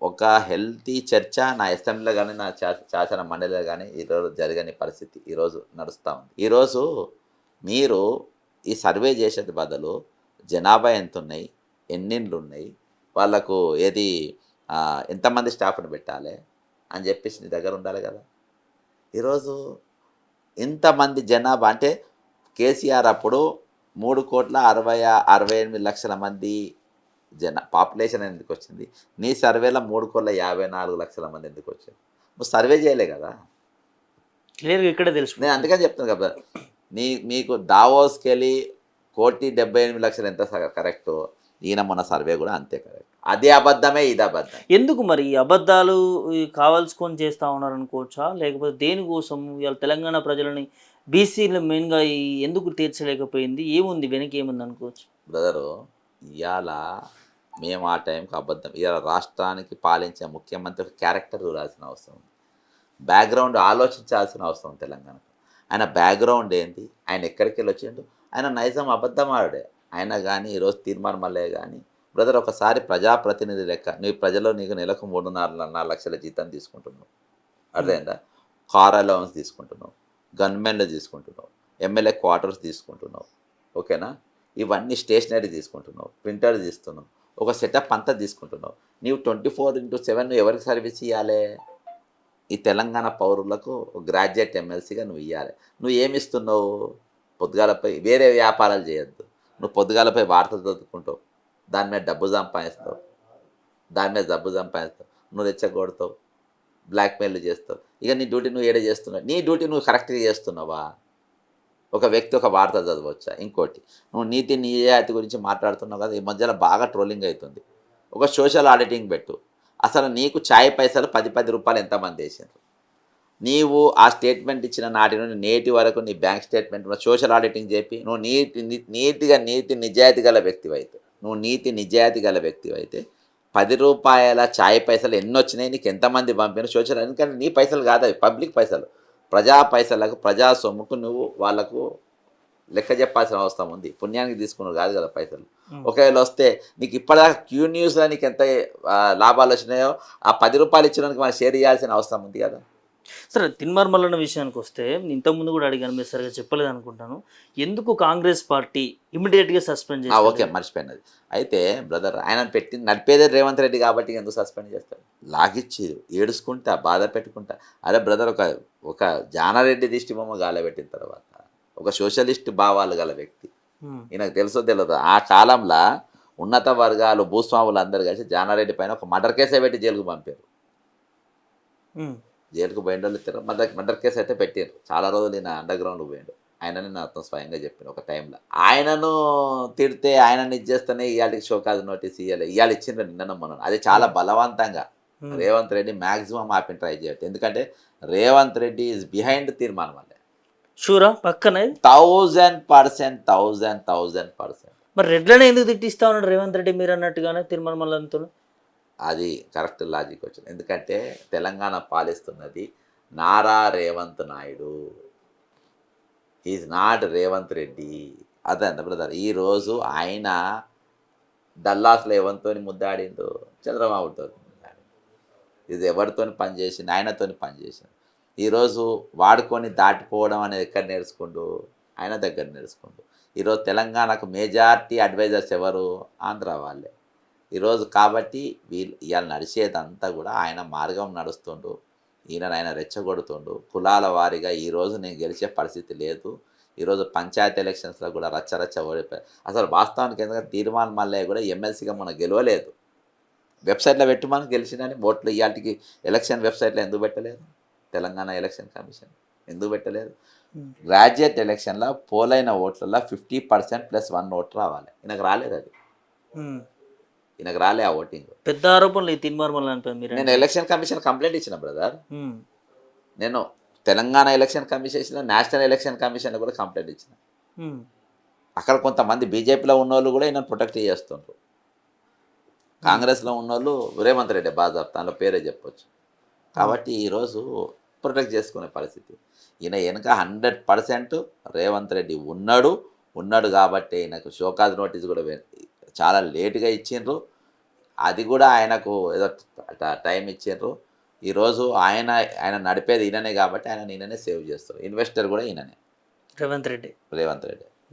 ఒక హెల్తీ చర్చ నా అసెంబ్లీలో కానీ నా శాసన మండలిలో కానీ ఈరోజు జరగని పరిస్థితి ఈరోజు నడుస్తూ ఉంది. ఈరోజు మీరు ఈ సర్వే చేసేది బదులు జనాభా ఎంత ఉన్నాయి, ఎన్నిండ్లు ఉన్నాయి, వాళ్ళకు ఏది ఎంతమంది స్టాఫ్ని పెట్టాలి అని చెప్పేసి నీ దగ్గర ఉండాలి కదా. ఈరోజు ఇంతమంది జనాభా అంటే కేసీఆర్ అప్పుడు 3,68,00,000 మంది పాపులేషన్ ఎందుకు వచ్చింది? నీ సర్వేలో 3,54,00,000 మంది ఎందుకు వచ్చింది? నువ్వు సర్వే చేయలే కదా, క్లియర్గా ఇక్కడే తెలుసు. నేను అందుకని చెప్తాను కదా, మీకు దావోస్కి వెళ్ళి 1,78,00,000 ఎంత కరెక్ట్, ఈయన మొన్న సర్వే కూడా అంతే కరెక్ట్. అదే అబద్ధమే ఇది అబద్ధం. ఎందుకు మరి ఈ అబద్ధాలు కావాల్సుకొని చేస్తూ ఉన్నారు అనుకోవచ్చా, లేకపోతే దేనికోసం ఇవాళ తెలంగాణ ప్రజలని బీసీలు మెయిన్గా ఎందుకు తీర్చలేకపోయింది, ఏముంది వెనక్కి ఏముంది అనుకోవచ్చు? బ్రదరు ఇవాళ మేము ఆ టైంకి అబద్ధం, ఇవాళ రాష్ట్రానికి పాలించే ముఖ్యమంత్రి క్యారెక్టర్ చూడాల్సిన అవసరం ఉంది, బ్యాక్గ్రౌండ్ ఆలోచించాల్సిన అవసరం తెలంగాణకు. ఆయన బ్యాక్గ్రౌండ్ ఏంటి, ఆయన ఎక్కడికి వెళ్ళి వచ్చిండు, ఆయన నైజం అబద్ధం ఆడే ఆయన కానీ ఈరోజు తీర్మానం మళ్ళీ కానీ బ్రదర్ ఒకసారి ప్రజాప్రతినిధి లెక్క నువ్వు ప్రజల్లో నీకు నెలకు 3.5 లక్షల జీతం తీసుకుంటున్నావు, అర్థమైందా? కార్ అలవెన్స్ తీసుకుంటున్నావు, గన్మెన్లు తీసుకుంటున్నావు, ఎమ్మెల్యే క్వార్టర్స్ తీసుకుంటున్నావు, ఓకేనా? ఇవన్నీ స్టేషనరీ తీసుకుంటున్నావు, ప్రింటర్ తీస్తున్నావు, ఒక సెటప్ అంతా తీసుకుంటున్నావు. నీవు 24/7 ఎవరికి సర్వీస్ ఇవ్వాలి? ఈ తెలంగాణ పౌరులకు గ్రాడ్యుయేట్ ఎమ్మెల్సీగా నువ్వు ఇవ్వాలి. నువ్వు ఏమిస్తున్నావు? పొద్దుగాలపై వేరే వ్యాపారాలు చేయొద్దు, నువ్వు పొద్దుగాలపై వార్తలు చదువుకుంటావు, దాని మీద డబ్బు సంపాదిస్తావు, నువ్వు రెచ్చగొడతావు, బ్లాక్మెయిల్ చేస్తావు. ఇక నీ డ్యూటీ నువ్వు ఏడే చేస్తున్నావు, నీ డ్యూటీ నువ్వు కరెక్ట్గా చేస్తున్నావా? ఒక వ్యక్తి ఒక వార్త చదవచ్చా? ఇంకోటి నువ్వు నీతి నిజాయితీ గురించి మాట్లాడుతున్నావు కదా, ఈ మధ్యలో బాగా ట్రోలింగ్ అవుతుంది. ఒక సోషల్ ఆడిటింగ్ పెట్టు, అసలు నీకు ఛాయ్ పైసలు 10 రూపాయలు ఎంతమంది వేసారు? నీవు ఆ స్టేట్మెంట్ ఇచ్చిన నాటి నుండి నేటి వరకు నీ బ్యాంక్ స్టేట్మెంట్ సోషల్ ఆడిటింగ్ చెప్పి నువ్వు నీతి నిజాయితీ గల వ్యక్తివి అయితే 10 రూపాయల ఛాయ్ పైసలు ఎన్ని వచ్చినాయి, నీకు ఎంతమంది పంపిన సోషల్, ఎందుకంటే నీ పైసలు కాదు అవి, పబ్లిక్ పైసలు. ప్రజా పైసలకు ప్రజా సొమ్ముకు నువ్వు వాళ్ళకు లెక్క చెప్పాల్సిన అవసరం ఉంది. పుణ్యానికి తీసుకున్నారు కాదు కదా పైసలు. ఒకవేళ వస్తే నీకు ఇప్పటిదాకా క్యూ న్యూస్లో నీకు ఎంత లాభాలు వచ్చినాయో ఆ 10 రూపాయలు ఇచ్చినందుకు మనం షేర్ చేయాల్సిన అవసరం ఉంది కదా. సరే, తిన్మార్ మల్లన్న విషయానికి వస్తే ఇంతకుముందు కూడా అడిగాను, మీరు సరిగా చెప్పలేదు అనుకుంటాను. ఎందుకు కాంగ్రెస్ పార్టీ ఇమీడియట్గా సస్పెండ్ చేసి ఓకే, మర్చిపోయినది. అయితే బ్రదర్ ఆయన పెట్టి నడిపేదే రేవంత్ రెడ్డి కాబట్టి ఎందుకు సస్పెండ్ చేస్తారు? లాగిచ్చి ఏడుచుకుంటా బాధ పెట్టుకుంటా. అరే బ్రదర్, ఒక జానారెడ్డి దిష్టి బొమ్మ గాలబెట్టిన తర్వాత ఒక సోషలిస్ట్ భావాలు గల వ్యక్తి, ఈయనకు తెలుసో తెలియదు, ఆ కాలంలో ఉన్నత వర్గాలు భూస్వాములు అందరు కలిసి జానారెడ్డి పైన ఒక మర్డర్ కేసే పెట్టి జైలుకు పంపారు. జైలుకు పోయిన వాళ్ళు ఇద్దరు మర్డర్ కేసు అయితే పెట్టారు. చాలా రోజులు ఈయన అండర్ గ్రౌండ్ పోయాడు. ఆయనని నాతో స్వయంగా చెప్పాను ఒక టైంలో. ఆయనను తిడితే ఆయనని ఇచ్చేస్తేనే ఇవాళకి షోకాజ్ నోటీస్ ఇవ్వాలి. ఇవాళ ఇచ్చిండ్రు నిన్న మొన్న. అది చాలా బలవంతంగా రేవంత్ రెడ్డి మ్యాక్సిమం ఆపిన ట్రై చేయట్టు. ఎందుకంటే రేవంత్ రెడ్డి ఈజ్ బిహైండ్ తీర్మానం వల్లే. షూరా పక్కన 1000%. మరి రెడ్లనే ఎందుకు తిట్టిస్తా ఉన్నాడు రేవంత్ రెడ్డి మీరు అన్నట్టుగానే తిరుమల మల్లంతో? అది కరెక్ట్ లాజిక్ వచ్చింది. ఎందుకంటే తెలంగాణ పాలిస్తున్నది నారా రేవంత్ నాయుడు, ఈజ్ నాట్ రేవంత్ రెడ్డి. అదే బ్రదర్, ఈరోజు ఆయన డల్లాస్లో ఎవరితో ముద్దాడిండు? చంద్రబాబుతో ముద్దాడిండు. ఇది ఎవరితో పనిచేసింది? ఆయనతో పనిచేసింది. ఈరోజు వాడుకొని దాటిపోవడం అనేది ఎక్కడ నేర్చుకుండు? ఆయన దగ్గర నేర్చుకుండు. ఈరోజు తెలంగాణకు మెజారిటీ అడ్వైజర్స్ ఎవరు? ఆంధ్ర వాళ్ళే. ఈరోజు కాబట్టి ఇవాళ నడిచేదంతా కూడా ఆయన మార్గం నడుస్తుండు. ఆయన రెచ్చగొడుతుండు. కులాల వారీగా ఈరోజు నేను గెలిచే పరిస్థితి లేదు. ఈరోజు పంచాయతీ ఎలక్షన్స్లో కూడా రచ్చ ఓడిపోయారు. అసలు వాస్తవానికి ఎందుకంటే తీర్మానం మల్లయ్య కూడా ఎమ్మెల్సీగా మనం గెలవలేదు. వెబ్సైట్లో పెట్టి మనం గెలిచినని ఓట్లు ఇవాళకి ఎలక్షన్ వెబ్సైట్లో ఎందుకు పెట్టలేదు? తెలంగాణ ఎలక్షన్ కమిషన్ ఎందుకు పెట్టలేదు? గ్రాడ్యుయేట్ ఎలక్షన్లో పోలైన ఓట్లలో 50% + 1 ఓటు రావాలి. ఈయనకు రాలేదు. అది ఈయనకు రాలే ఆ ఓటింగ్. పెద్ద ఆరోపణలు ఈ తిన్మార్ మల్లన్న. నేను ఎలక్షన్ కమిషన్ కంప్లైంట్ ఇచ్చిన బ్రదర్. నేను Telangana election commission, national election commission కూడా కంప్లైంట్ ఇచ్చిన. అక్కడ కొంతమంది బీజేపీలో ఉన్నోళ్ళు కూడా ఈయన ప్రొటెక్ట్ చేస్తుండ్రు. కాంగ్రెస్లో ఉన్నోళ్ళు రేవంత్ రెడ్డి బాజాబ్తా, అందులో పేరే చెప్పొచ్చు. కాబట్టి ఈరోజు ప్రొటెక్ట్ చేసుకునే పరిస్థితి. ఈయన వెనుక 100% రేవంత్ రెడ్డి ఉన్నాడు కాబట్టి ఈయనకు షోకాజ్ నోటీస్ కూడా చాలా లేటుగా ఇచ్చిండ్రు. అది కూడా ఆయనకు ఏదో టైం ఇచ్చిండ్రు. ఈరోజు ఆయన నడిపేది ఈయననే కాబట్టి ఈయననే సేవ్ చేస్తారు. ఇన్వెస్టర్ కూడా ఈయననే, రేవంత్ రెడ్డి.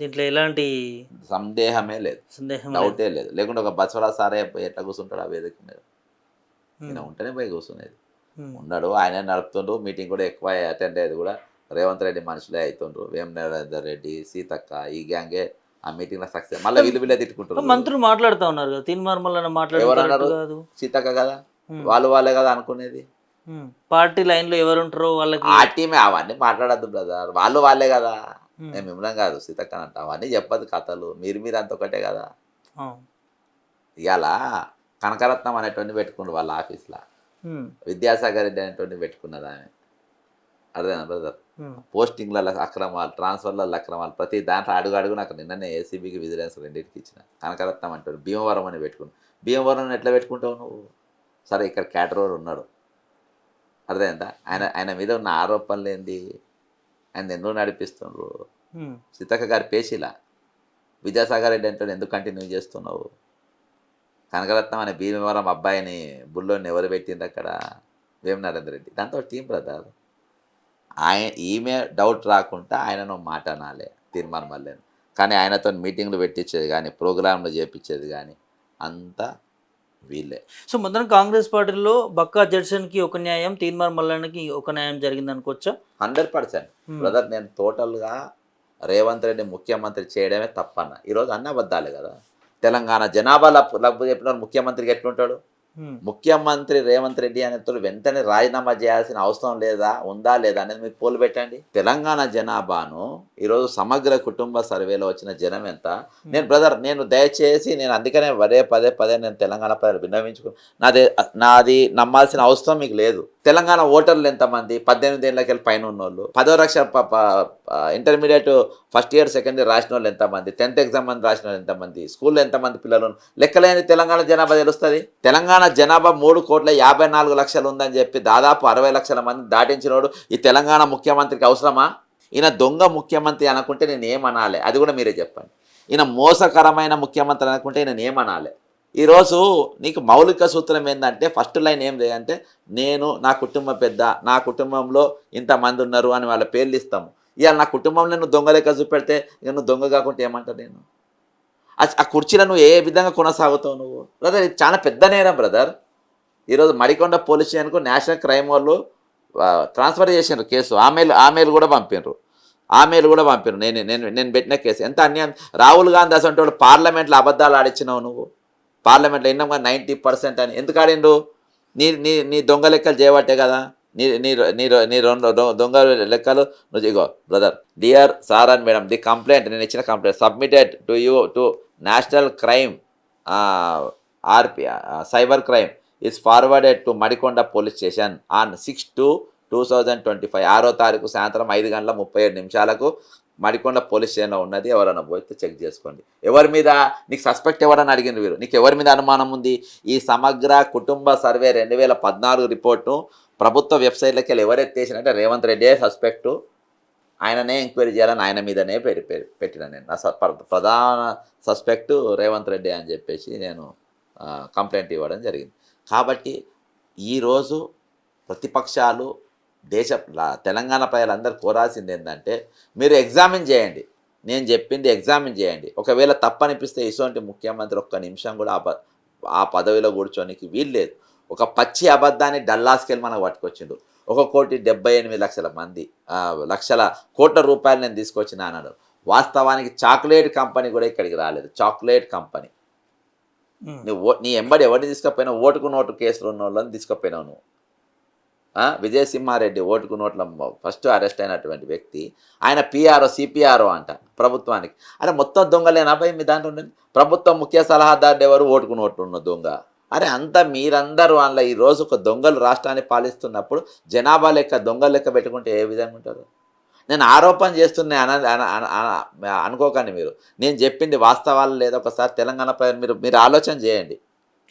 దీంట్లో ఎలాంటి సందేహమే లేదు, డౌటే లేదు. లేకుంటే ఒక బసవరాజ్ సారే ఎట్లా కూర్చుంటాడు ఆ వేదిక మీద? ఈయన ఉంటేనే పోయి కూర్చునేది. ఉన్నాడు, ఆయన నడుపుతుండ్రు. మీటింగ్ కూడా ఎక్కువ అటెండ్ అయ్యేది కూడా రేవంత్ రెడ్డి మనుషులే అవుతుండ్రు. వేం నరేందర్ రెడ్డి, సీతక్క, ఈ గ్యాంగే ఆ మీటింగ్ లో సక్సెస్. మళ్ళీ వీళ్ళే తిట్టుకుంటారు. మంత్రులు మాట్లాడుతూ ఉన్నారు కదా, తిన్మార్ మల్లన్న మాట్లాడుతున్నారు. సీతక్క కదా, వాళ్ళే కదా అనుకునేది. పార్టీ లైన్ లో ఎవరుంటారో వాళ్ళకి ఆ టీమే. అవన్నీ మాట్లాడద్దు బ్రదర్, వాళ్ళే కదా. మేము మిమ్మల్ని కాదు సీతక్క అంట. అవన్నీ చెప్పదు కథలు. మీరు అంత ఒకటే కదా. ఇవాళ కనకరత్నం అనేటువంటి పెట్టుకుంటు వాళ్ళ ఆఫీస్లో, విద్యాసాగర్ రెడ్డి అనేటువంటి పెట్టుకున్నది ఆమె. అర్థమైనా బ్రదర్? పోస్టింగ్లలో అక్రమాలు, ట్రాన్స్ఫర్లలో అక్రమాలు, ప్రతి దాంట్లో అడుగు నాకు నిన్ననే ఏసీబీకి విజిలెన్స్ 2కి ఇచ్చిన. కనకరత్నం అంటాడు. భీమవరం అని పెట్టుకున్నాను. భీమవరం ఎట్లా పెట్టుకుంటావు నువ్వు? సరే, ఇక్కడ క్యాటరోడ్ ఉన్నాడు. అర్థమైందా? ఆయన మీద ఉన్న ఆరోపణలు ఏంది? ఆయన ఎందుకు నడిపిస్తుండ్రు? సీతక్క గారి పేషిలా విద్యాసాగర్ రెడ్డి అంటాడు ఎందుకు కంటిన్యూ చేస్తున్నావు? కనకరత్నం అనే భీమవరం అబ్బాయిని బుల్లోని ఎవరు పెట్టింది అక్కడ? వేం నరేందర్ రెడ్డి. దాంతో టీం బ్రదర్. ఈమె డౌట్ రాకుండా ఆయనను మాట అనాలి తీర్మానం మళ్ళీ. కానీ ఆయనతో మీటింగ్లు పెట్టించేది కానీ, ప్రోగ్రాంలు చేపించేది కానీ అంతా వీళ్ళే. సో మొత్తం కాంగ్రెస్ పార్టీలో బక్కా జడ్సన్కి ఒక న్యాయం, తీన్మార్ మల్లన్నకి ఒక న్యాయం జరిగింది అనుకోవచ్చా? 100% బ్రదర్. నేను టోటల్గా రేవంత్ రెడ్డి ముఖ్యమంత్రి చేయడమే తప్పన్న. ఈరోజు అన్న అబద్ధాలే కదా. తెలంగాణ జనాభా లబ్బు చెప్పిన ముఖ్యమంత్రికి ఎట్లుంటాడు? ముఖ్యమంత్రి రేవంత్ రెడ్డి అనేతో వెంటనే రాజీనామా చేయాల్సిన అవసరం ఉందా లేదా అనేది మీరు పోలు పెట్టండి. తెలంగాణ జనాభాను ఈరోజు సమగ్ర కుటుంబ సర్వేలో వచ్చిన జనం ఎంత? నేను దయచేసి అందుకనే పదే నేను తెలంగాణ ప్రజలు విన్నవించుకున్నాను. నాది నమ్మాల్సిన అవసరం మీకు లేదు. తెలంగాణ ఓటర్లు ఎంతమంది 18 ఏళ్ళకి పైన ఉన్నోళ్ళు 10వ lakh intermediate first year second year రాసిన వాళ్ళు ఎంతమంది 10th ఎగ్జామ్ మంది రాసిన వాళ్ళు ఎంతమంది స్కూల్లో ఎంతమంది పిల్లలు లెక్కలేని తెలంగాణ జనాభా తెలుస్తుంది. తెలంగాణ జనాభా 3,54,00,000 ఉందని చెప్పి దాదాపు 60 లక్షల మంది దాటించినోడు ఈ తెలంగాణ ముఖ్యమంత్రికి అవసరమా? ఈయన దొంగ ముఖ్యమంత్రి అనుకుంటే నేను ఏమనాలి? అది కూడా మీరే చెప్పండి. ఈయన మోసకరమైన ముఖ్యమంత్రి అనుకుంటే నేను ఏమనాలి? ఈరోజు నీకు మౌలిక సూత్రం ఏంటంటే ఫస్ట్ లైన్ ఏం లేదంటే నేను నా కుటుంబం పెద్ద, నా కుటుంబంలో ఇంతమంది ఉన్నారు అని వాళ్ళ పేర్లు ఇస్తాము. ఇవాళ నా కుటుంబంలో నువ్వు దొంగ లెక్క చూపెడితే ఇక నువ్వు దొంగ కాకుంటే ఏమంటా నేను? ఆ కుర్చీలో నువ్వు ఏ విధంగా కొనసాగుతావు నువ్వు? బ్రదర్ ఇది చాలా పెద్ద నేరం బ్రదర్. ఈరోజు మడికొండ పోలీస్ స్టేషన్కు నేషనల్ క్రైమ్ వాళ్ళు ట్రాన్స్ఫర్ చేసినారు కేసు. ఆమెలు కూడా పంపినారు. నేను పెట్టిన కేసు ఎంత అన్యాయం. రాహుల్ గాంధీ అసలు పార్లమెంట్లో అబద్ధాలు ఆడిచ్చినావు నువ్వు. పార్లమెంట్లో విన్నాం 90% అని ఎందుకు ఆడిండు? నీ దొంగ లెక్కలు చేయబట్టే కదా. నీ రెండు దొంగ లెక్కలు నువ్వు ఇగో brother. Dear sir and madam, the complaint నేను ఇచ్చిన complaint submitted to you to national crime RP cyber crime is forwarded to Madikonda police station on 6/2/2025 6వ తారీఖు సాయంత్రం 5:37 మడికొండ పోలీస్ స్టేషన్లో ఉన్నది. ఎవరైనా పోతే చెక్ చేసుకోండి. ఎవరి మీద నీకు సస్పెక్ట్ ఎవరని అడిగిన వీరు, నీకు ఎవరి మీద అనుమానం ఉంది? ఈ సమగ్ర కుటుంబ సర్వే 2014 రిపోర్టు ప్రభుత్వ వెబ్సైట్లోకి వెళ్ళి ఎవరెత్తేసినంటే రేవంత్ రెడ్డే సస్పెక్టు, ఆయననే ఎంక్వైరీ చేయాలని ఆయన మీదనే పెట్టిన నేను. నా ప్రధాన సస్పెక్టు రేవంత్ రెడ్డి అని చెప్పేసి నేను కంప్లైంట్ ఇవ్వడం జరిగింది. కాబట్టి ఈరోజు ప్రతిపక్షాలు తెలంగాణ ప్రజలందరూ కోరాల్సింది ఏంటంటే మీరు ఎగ్జామిన్ చేయండి. నేను చెప్పింది ఎగ్జామిన్ చేయండి. ఒకవేళ తప్పనిపిస్తే ఇటువంటి ముఖ్యమంత్రి ఒక్క నిమిషం కూడా ఆ పదవిలో కూర్చోనికి వీలు లేదు. ఒక పచ్చి అబద్ధాన్ని డల్లాస్కెళ్ళి మనకు పట్టుకొచ్చిండు. 1,78,00,000 మంది లక్షల కోట్ల రూపాయలు నేను తీసుకొచ్చిన అన్నాడు. వాస్తవానికి చాక్లెట్ కంపెనీ కూడా ఇక్కడికి రాలేదు. చాక్లెట్ కంపెనీ నీ ఎంబడి ఎవరిని తీసుకుపోయినావు? ఓటుకు నోటు కేసులు ఉన్న వాళ్ళని తీసుకుపోయినావు నువ్వు. విజయసింహారెడ్డి ఓటుకు నోట్ల ఫస్ట్ అరెస్ట్ అయినటువంటి వ్యక్తి. ఆయన పిఆర్ఓ సిపిఆర్ఓ అంట ప్రభుత్వానికి. అరే మొత్తం దొంగలేనా భయ్ మీ దాంట్లో ఉండేది? ప్రభుత్వం ముఖ్య సలహాదారు ఎవరు? ఓటుకు నోట్లు ఉన్న దొంగ. అరే అంతా మీరందరూ అందులో ఈరోజు ఒక దొంగలు రాష్ట్రాన్ని పాలిస్తున్నప్పుడు జనాభా లెక్క దొంగలు లెక్క పెట్టుకుంటే ఏ విధంగా ఉంటారు? నేను ఆరోపణ చేస్తున్నా అనుకోకండి మీరు. నేను చెప్పింది వాస్తవాలు లేదా ఒకసారి తెలంగాణ ప్రజలు మీరు ఆలోచన చేయండి.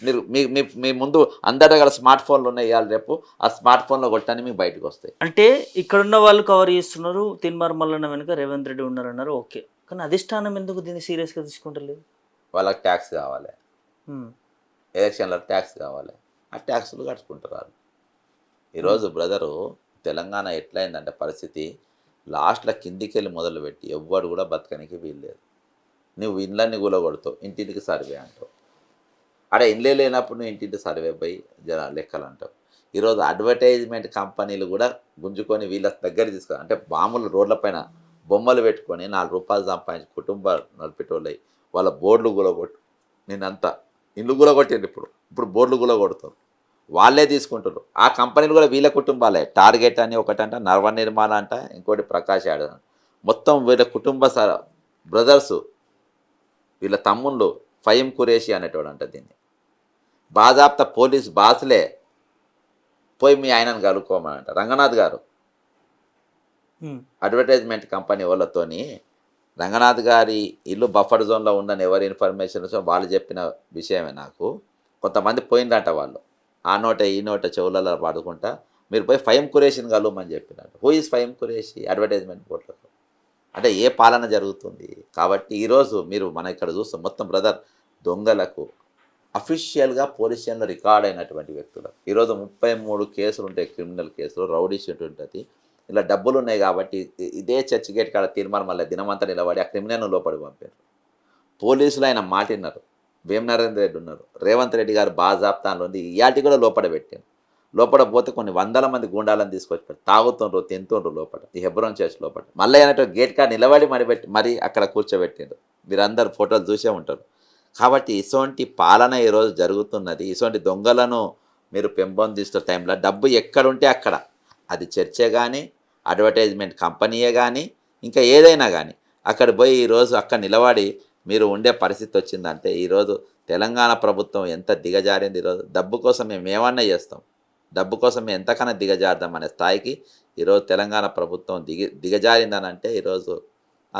మీరు మీ ముందు అందరి దగ్గర స్మార్ట్ ఫోన్లు ఉన్నాయి. ఇవాళ రేపు ఆ స్మార్ట్ ఫోన్లో కొట్టని మీకు బయటకు వస్తాయి. అంటే ఇక్కడున్న వాళ్ళు కవర్ చేస్తున్నారు, తిన్మార్ మల్లన్న వెనుక రేవంత్ రెడ్డి ఉన్నారన్నారు. ఓకే, కానీ అధిష్టానం ఎందుకు దీన్ని సీరియస్గా తీసుకుంటలేదు? వాళ్ళకి ట్యాక్స్ కావాలి, ఎలక్షన్లో ట్యాక్స్ కావాలి, ఆ ట్యాక్స్లు కట్టుకుంటారు వాళ్ళు. ఈరోజు బ్రదరు తెలంగాణ ఎట్లయిందంటే పరిస్థితి లాస్ట్లో కిందికి వెళ్ళి మొదలుపెట్టి ఎవ్వడు కూడా బతకనికి వీల్లేదు. నువ్వు ఇండ్లన్నీ కూలగొడతావు, ఇంటింటికి సర్వే అంటావు. అక్కడ ఇండ్లే లేనప్పుడు నువ్వు ఇంటింటి సర్వే పోయి లెక్కలు అంటావు. ఈరోజు అడ్వర్టైజ్మెంట్ కంపెనీలు కూడా గుంజుకొని వీళ్ళ దగ్గర అంటే మామూలు రోడ్లపైన బొమ్మలు పెట్టుకొని 4 రూపాయలు సంపాదించి కుటుంబాలు నడిపేటోళ్ళయి వాళ్ళ బోర్డులు కూలగొట్టు. నేనంతా ఇండ్లు కూలగొట్టిండు. ఇప్పుడు బోర్డులు కూలగొడతారు, వాళ్ళే తీసుకుంటారు. ఆ కంపెనీలు కూడా వీళ్ళ కుటుంబాలే. టార్గెట్ అని ఒకటంట, నర్వ నిర్మాణ అంట, ఇంకోటి ప్రకాష్ యాడ్. మొత్తం వీళ్ళ కుటుంబ బ్రదర్సు, వీళ్ళ తమ్ముళ్ళు ఫహీం ఖురేషి అనేటోడు అంట. దీన్ని బాజాప్తా పోలీస్ బాసులే పోయి మీ ఆయనను కలుపుకోమనంట. రంగనాథ్ గారు అడ్వర్టైజ్మెంట్ కంపెనీ వాళ్ళతోని రంగనాథ్ గారి ఇల్లు బఫర్ జోన్లో ఉందని ఎవరి ఇన్ఫర్మేషన్ వాళ్ళు చెప్పిన విషయమే నాకు. కొంతమంది పోయిందంట వాళ్ళు ఆ నోట ఈ నోట చెవులలో పడుకుంటా. మీరు పోయి ఫహీం ఖురేషిని కలవమని చెప్పినట్టు. Who is Faheem Qureshi? Advertisement బోర్డులో అంటే ఏ పాలన జరుగుతుంది? కాబట్టి ఈరోజు మీరు మన ఇక్కడ చూస్తాం మొత్తం బ్రదర్ దొంగలకు అఫీషియల్గా పోలీస్ స్టేషన్లో రికార్డ్ అయినటువంటి వ్యక్తులకు ఈరోజు 33 కేసులు ఉంటాయి, క్రిమినల్ కేసులు, రౌడీ షీట్ ఉంటుంది. ఇలా డబ్బులు ఉన్నాయి కాబట్టి ఇదే చర్చ్ గేట్ కాడ తీర్మానం మళ్ళీ దినమంతా నిలబడి ఆ క్రిమినల్ను లోపలి పంపారు. పోలీసులు ఆయన మాటిన్నారు. వేం నరేంద్ర రెడ్డి ఉన్నారు, రేవంత్ రెడ్డి గారు బాజాప్తాలో ఉంది. ఇయాటి కూడా లోపల పెట్టాను. లోపల పోతే కొన్ని 100 మంది గుండాలను తీసుకొచ్చి తాగుతుండ్రు, తింటుండ్రు లోపల, ఈ హెబ్రోన్ చర్చ్ లోపల. మళ్ళీ అయినట్టు గేట్ కాడ నిలబడి మరి అక్కడ కూర్చోబెట్టిండ్రు. మీరందరూ ఫోటోలు చూసే ఉంటారు. కాబట్టి ఇటువంటి పాలన ఈరోజు జరుగుతున్నది. ఇటువంటి దొంగలను మీరు పెంపొందిస్తున్న టైంలో డబ్బు ఎక్కడుంటే అక్కడ, అది చర్చే కానీ అడ్వర్టైజ్మెంట్ కంపెనీయే కానీ ఇంకా ఏదైనా కానీ అక్కడ పోయి ఈరోజు అక్కడ నిలబడి మీరు ఉండే పరిస్థితి వచ్చిందంటే ఈరోజు తెలంగాణ ప్రభుత్వం ఎంత దిగజారింది. ఈరోజు డబ్బు కోసం మేము ఏమన్నా చేస్తాం. డబ్బు కోసం ఎంతకన్నా దిగజారుదాం అనే స్థాయికి ఈరోజు తెలంగాణ ప్రభుత్వం దిగజారిందనంటే ఈరోజు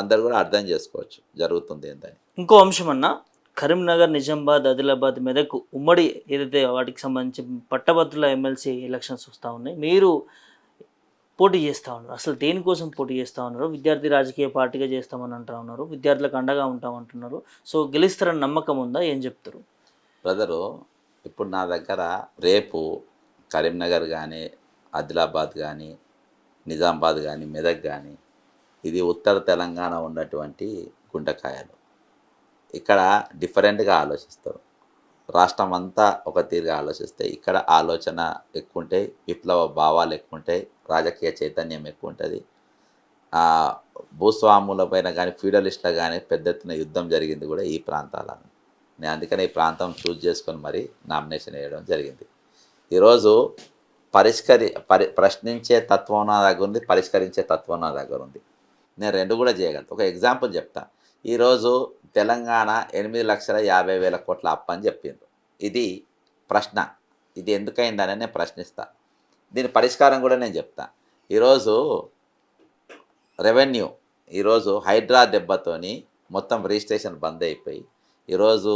అందరూ కూడా అర్థం చేసుకోవచ్చు జరుగుతుంది ఏంటని. ఇంకో అంశం అన్న, కరీంనగర్, నిజామాబాద్, ఆదిలాబాద్, మెదక్ ఉమ్మడి ఏదైతే వాటికి సంబంధించి పట్టభద్రుల ఎమ్మెల్సీ ఎలక్షన్స్ వస్తూ ఉన్నాయి. మీరు పోటీ చేస్తూ ఉన్నారు. అసలు దేనికోసం పోటీ చేస్తూ ఉన్నారు? విద్యార్థి రాజకీయ పార్టీగా చేస్తామని అంటూ ఉన్నారు, విద్యార్థులకు అండగా ఉంటామంటున్నారు. సో గెలుస్తారని నమ్మకం ఉందా? ఏం చెప్తారు? బ్రదరు, ఇప్పుడు నా దగ్గర రేపు కరీంనగర్ కానీ, ఆదిలాబాద్ కానీ, నిజామాబాద్ కానీ, మెదక్ కానీ, ఇది ఉత్తర తెలంగాణ ఉన్నటువంటి గుంటకాయలు. ఇక్కడ డిఫరెంట్గా ఆలోచిస్తారు. రాష్ట్రం అంతా ఒక తీరుగా ఆలోచిస్తే ఇక్కడ ఆలోచన ఎక్కువ ఉంటాయి, విప్లవ భావాలు ఎక్కువ ఉంటాయి, రాజకీయ చైతన్యం ఎక్కువ ఉంటుంది. భూస్వాముల పైన కానీ, ఫ్యూడలిస్టుల కానీ పెద్ద ఎత్తున యుద్ధం జరిగింది కూడా ఈ ప్రాంతాలను. నేను అందుకని ఈ ప్రాంతం చూజ్ చేసుకొని మరి నామినేషన్ వేయడం జరిగింది. ఈరోజు ప్రశ్నించే తత్వం నా దగ్గర ఉంది, పరిష్కరించే తత్వం నా దగ్గర ఉంది. నేను రెండు కూడా చేయగలను. ఒక ఎగ్జాంపుల్ చెప్తా. ఈరోజు తెలంగాణ 8,50,000 కోట్ల అప్పు అని చెప్పిండ్రు. ఇది ప్రశ్న. ఇది ఎందుకైందని నేను ప్రశ్నిస్తా. దీని పరిష్కారం కూడా నేను చెప్తా. ఈరోజు రెవెన్యూ ఈరోజు హైడ్రా దెబ్బతోని మొత్తం రిజిస్ట్రేషన్ బంద్ అయిపోయి ఈరోజు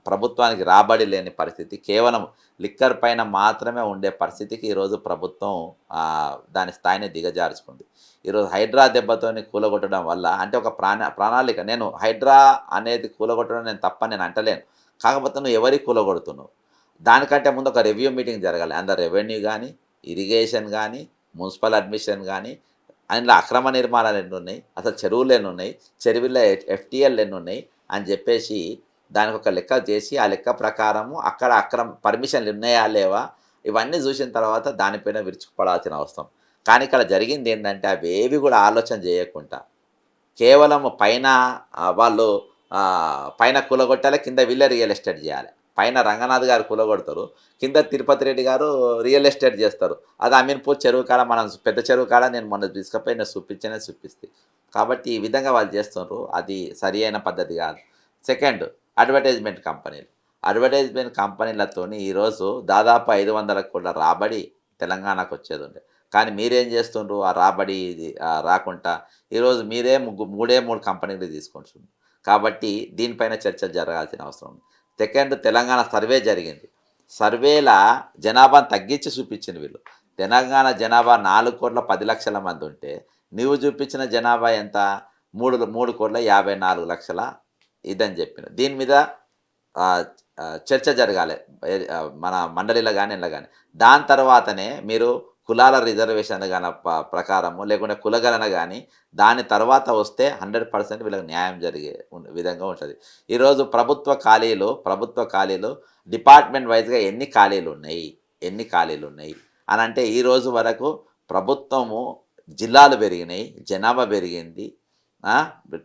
ప్రభుత్వానికి రాబడి లేని పరిస్థితి, కేవలం లిక్కర్ పైన మాత్రమే ఉండే పరిస్థితికి ఈరోజు ప్రభుత్వం దాని స్థాయిని దిగజార్చుకుంది. ఈరోజు హైడ్రా దెబ్బతోని కూలగొట్టడం వల్ల, అంటే ఒక ప్రణాళిక, నేను హైడ్రా అనేది కూలగొట్టడం నేను తప్పని నేను అంటలేను. కాకపోతే నువ్వు ఎవరికి కూలగొడుతున్నావు? దానికంటే ముందు ఒక రివ్యూ మీటింగ్ జరగాలి. అందులో రెవెన్యూ కానీ, ఇరిగేషన్ కానీ, మున్సిపల్ అడ్మిషన్ కానీ, అందులో అక్రమ నిర్మాణాలు ఎన్ని ఉన్నాయి, అసలు చెరువులు ఎన్ని ఉన్నాయి, చెరువుల్లో FTL ఎన్ని ఉన్నాయి అని చెప్పేసి దానికి ఒక లెక్క చేసి ఆ లెక్క ప్రకారము అక్కడ పర్మిషన్లు ఉన్నాయా లేవా ఇవన్నీ చూసిన తర్వాత దానిపైన విరుచుకుపడాల్సిన అవసరం. కానీ ఇక్కడ జరిగింది ఏంటంటే అవేవి కూడా ఆలోచన చేయకుండా కేవలం పైన వాళ్ళు పైన కూలగొట్టాలి, కింద వీళ్ళే రియల్ ఎస్టేట్ చేయాలి. పైన రంగనాథ్ గారు కూలగొడతారు, కింద తిరుపతి రెడ్డి గారు రియల్ ఎస్టేట్ చేస్తారు. అది అమీన్పూర్ చెరువు కాడ, మనం పెద్ద చెరువు కాడ నేను మొన్న తీసుకుపోయి నేను చూపిస్తే. కాబట్టి ఈ విధంగా వాళ్ళు చేస్తున్నారు. అది సరి అయిన పద్ధతి కాదు. సెకండ్, అడ్వర్టైజ్మెంట్ కంపెనీలతో ఈరోజు దాదాపు 500 కోట్ల రాబడి తెలంగాణకు వచ్చేది ఉండే. కానీ మీరేం చేస్తుండ్రు? ఆ రాబడి రాకుండా ఈరోజు మీరే మూడు కంపెనీలు తీసుకుంటున్నారు. కాబట్టి దీనిపైన చర్చ జరగాల్సిన అవసరం ఉంది. సెకండ్, తెలంగాణ సర్వే జరిగింది. సర్వేల జనాభాను తగ్గించి చూపించింది వీళ్ళు. తెలంగాణ జనాభా 4,10,00,000 మంది ఉంటే నీవు చూపించిన జనాభా ఎంత? 3,54,00,000 ఇదని చెప్పిన. దీని మీద చర్చ జరగాలి మన మండలిలో కానీ ఇలా కానీ. దాని తర్వాతనే మీరు కులాల రిజర్వేషన్ కానీ ప్రకారము, లేకుంటే కులగణన కానీ దాని తర్వాత వస్తే 100% వీళ్ళకి న్యాయం జరిగే విధంగా ఉంటుంది. ఈరోజు ప్రభుత్వ ఖాళీలు డిపార్ట్మెంట్ వైజ్గా ఎన్ని ఖాళీలు ఉన్నాయి అని అంటే ఈరోజు వరకు ప్రభుత్వము జిల్లాలు పెరిగినాయి, జనాభా పెరిగింది,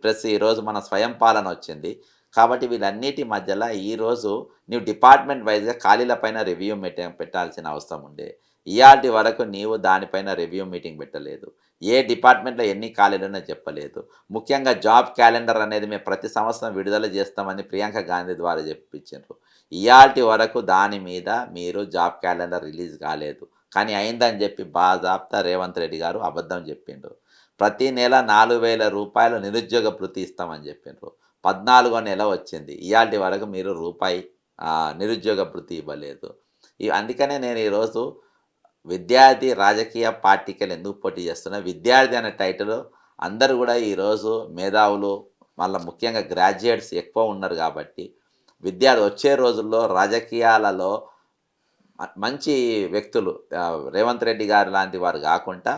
ప్లస్ ఈరోజు మన స్వయం పాలన వచ్చింది. కాబట్టి వీళ్ళన్నిటి మధ్యలో ఈరోజు నీవు డిపార్ట్మెంట్ వైజ్గా ఖాళీలపైన రివ్యూ మీటింగ్ పెట్టాల్సిన అవసరం ఉండే. ఇయాటి వరకు నీవు దానిపైన రివ్యూ మీటింగ్ పెట్టలేదు. ఏ డిపార్ట్మెంట్లో ఎన్ని ఖాళీలున్నా చెప్పలేదు. ముఖ్యంగా జాబ్ క్యాలెండర్ అనేది మేము ప్రతి సంవత్సరం విడుదల చేస్తామని ప్రియాంక గాంధీ ద్వారా చెప్పించారు. ఇయాటి వరకు దాని మీద మీరు జాబ్ క్యాలెండర్ రిలీజ్ కాలేదు. కానీ అయిందని చెప్పి బాజాప్తా రేవంత్ రెడ్డి గారు అబద్ధం చెప్పిండ్రు. ప్రతి నెల 4,000 రూపాయలు నిరుద్యోగ భృతి ఇస్తామని చెప్పిండ్రు. 14వ నెల వచ్చింది, ఇయాటి వరకు మీరు రూపాయి నిరుద్యోగ భృతి ఇవ్వలేదు. అందుకనే నేను ఈరోజు విద్యార్థి రాజకీయ పార్టీకి ఎందుకు పోటీ చేస్తున్నా, విద్యార్థి అనే టైటిల్ అందరూ కూడా ఈరోజు మేధావులు, మళ్ళీ ముఖ్యంగా గ్రాడ్యుయేట్స్ ఎక్కువ ఉన్నారు. కాబట్టి విద్యార్థి వచ్చే రోజుల్లో రాజకీయాలలో మంచి వ్యక్తులు రేవంత్ రెడ్డి గారు లాంటి వారు కాకుండా